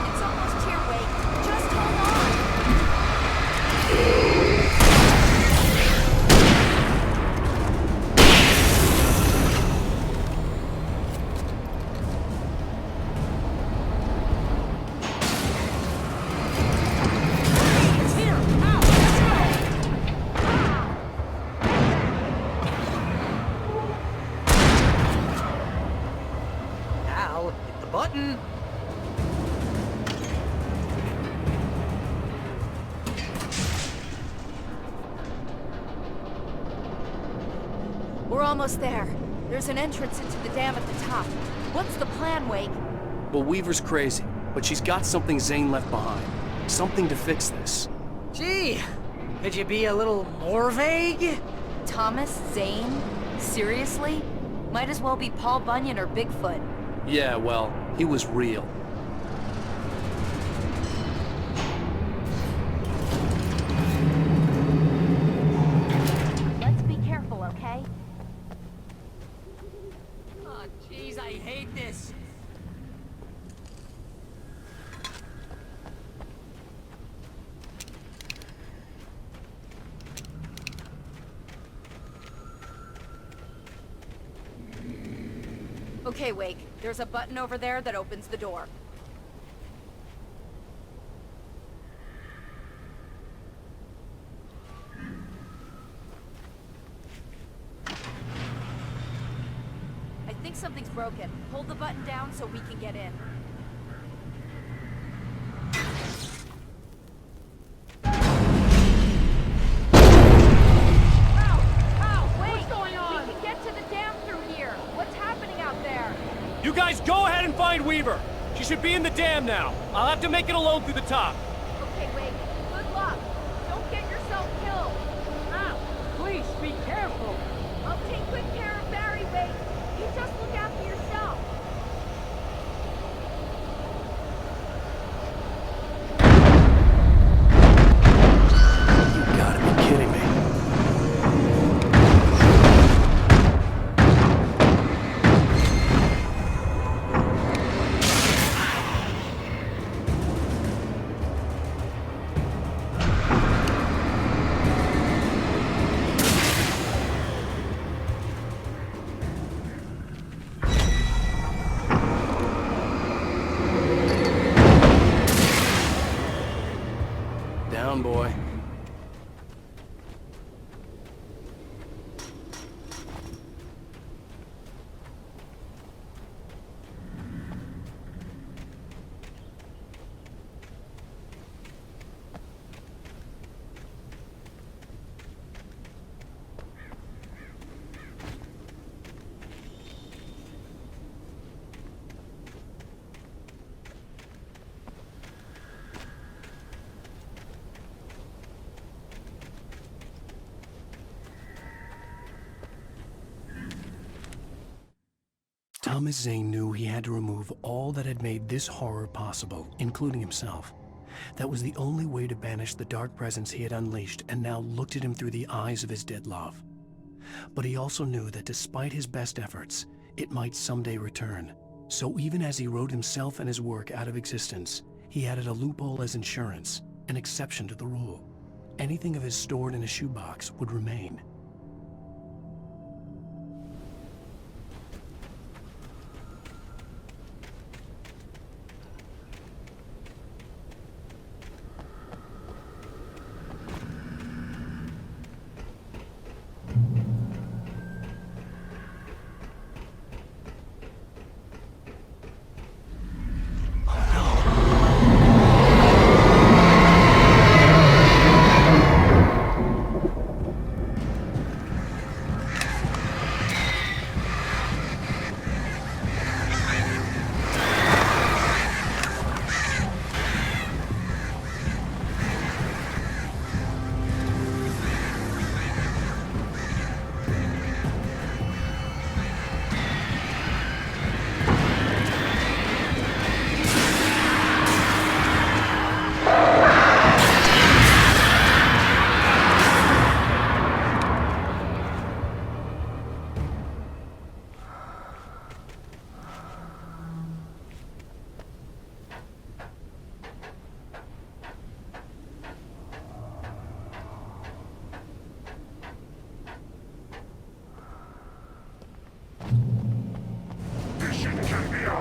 It's almost here, Wake. Just hold on! It's here! Al, let's go! Al, hit the button! We're almost there. There's an entrance into the dam at the top. What's the plan, Wake? Well, Weaver's crazy, but she's got something Zane left behind. Something to fix this. Gee, could you be a little more vague? Thomas Zane? Seriously? Might as well be Paul Bunyan or Bigfoot. Yeah, well, he was real. Let's be careful, okay? Oh, jeez, I hate this. Okay, Wake. There's a button over there that opens the door. I think something's broken. Hold the button down so we can get in. What's going on? We can get to the dam through here. What's happening out there? You guys go ahead and find Weaver. She should be in the dam now. I'll have to make it alone through the top. Okay, Wake. Good luck. Don't get yourself killed. Al, please be careful. I'll take good care of Barry, Wake. You just look after yourself. You gotta be kidding me. Thomas Zane knew he had to remove all that had made this horror possible, including himself. That was the only way to banish the dark presence he had unleashed and now looked at him through the eyes of his dead love. But he also knew that despite his best efforts, it might someday return. So even as he wrote himself and his work out of existence, he added a loophole as insurance, an exception to the rule. Anything of his stored in a shoebox would remain.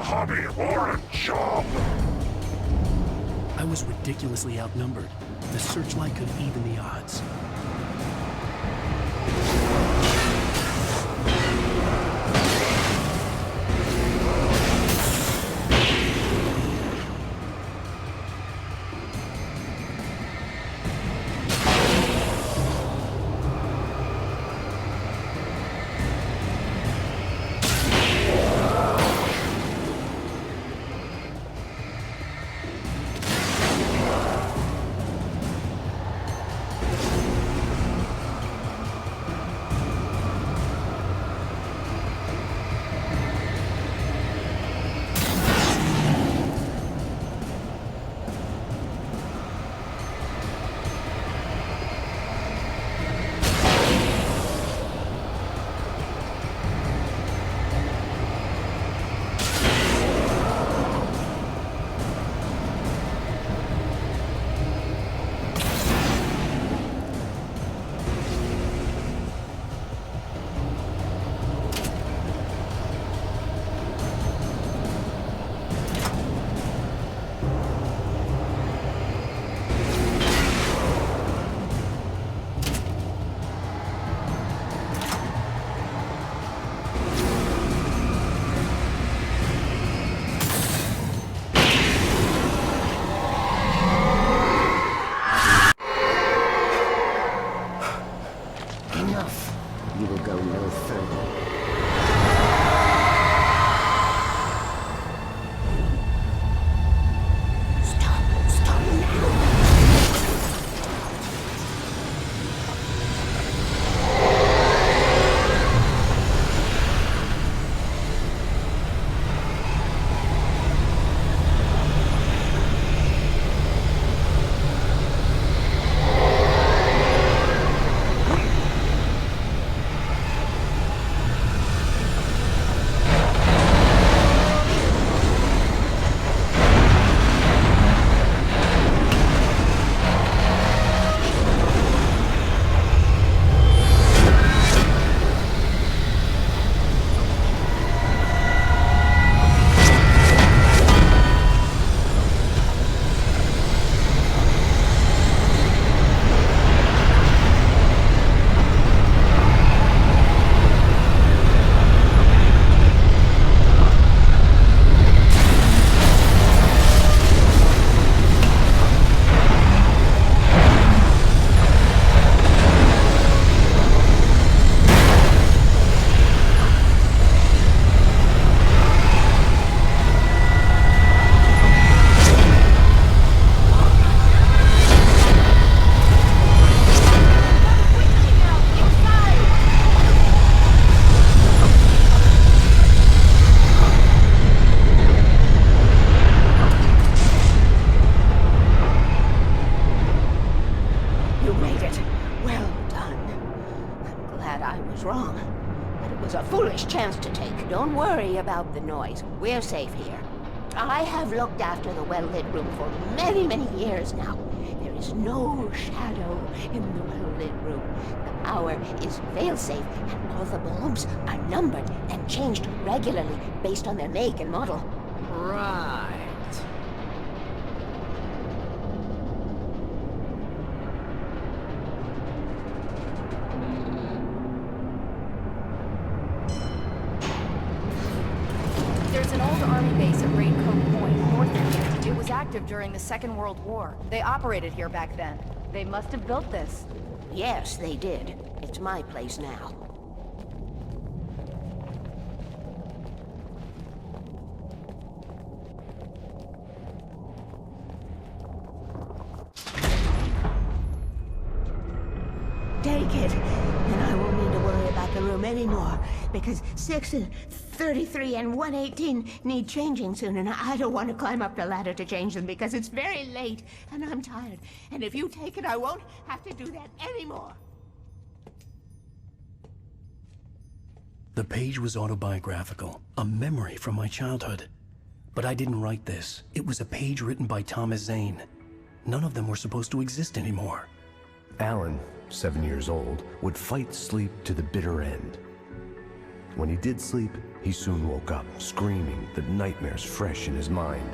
hobby or a job. I was ridiculously outnumbered. The searchlight could even the odds. that I was wrong. But it was a foolish chance to take. Don't worry about the noise. We're safe here. I have looked after the well-lit room for many, many years now. There is no shadow in the well-lit room. The power is fail-safe, and all the bulbs are numbered and changed regularly based on their make and model. Right. There's an old army base at Raincoat Point, north of here. It was active during the Second World War. They operated here back then. They must have built this. Yes, they did. It's my place now. Take it, and I won't need to worry about the room anymore, because 6 and 33 and 118 need changing soon, and I don't want to climb up the ladder to change them because it's very late, and I'm tired. And if you take it, I won't have to do that anymore. The page was autobiographical, a memory from my childhood. But I didn't write this. It was a page written by Thomas Zane. None of them were supposed to exist anymore. Alan, 7 years old, would fight sleep to the bitter end. When he did sleep, he soon woke up, screaming, the nightmares fresh in his mind.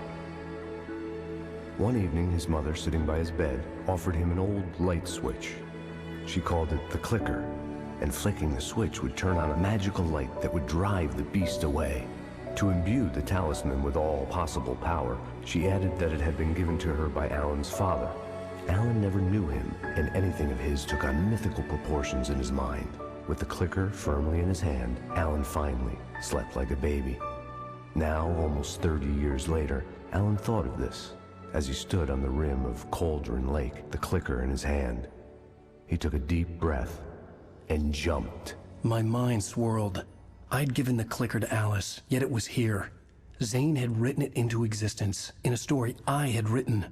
One evening, his mother, sitting by his bed, offered him an old light switch. She called it the clicker, and flicking the switch would turn on a magical light that would drive the beast away. To imbue the talisman with all possible power, she added that it had been given to her by Alan's father. Alan never knew him, and anything of his took on mythical proportions in his mind. With the clicker firmly in his hand, Alan finally slept like a baby. Now, almost 30 years later, Alan thought of this as he stood on the rim of Cauldron Lake, the clicker in his hand. He took a deep breath and jumped. My mind swirled. I'd given the clicker to Alice, yet it was here. Zane had written it into existence in a story I had written.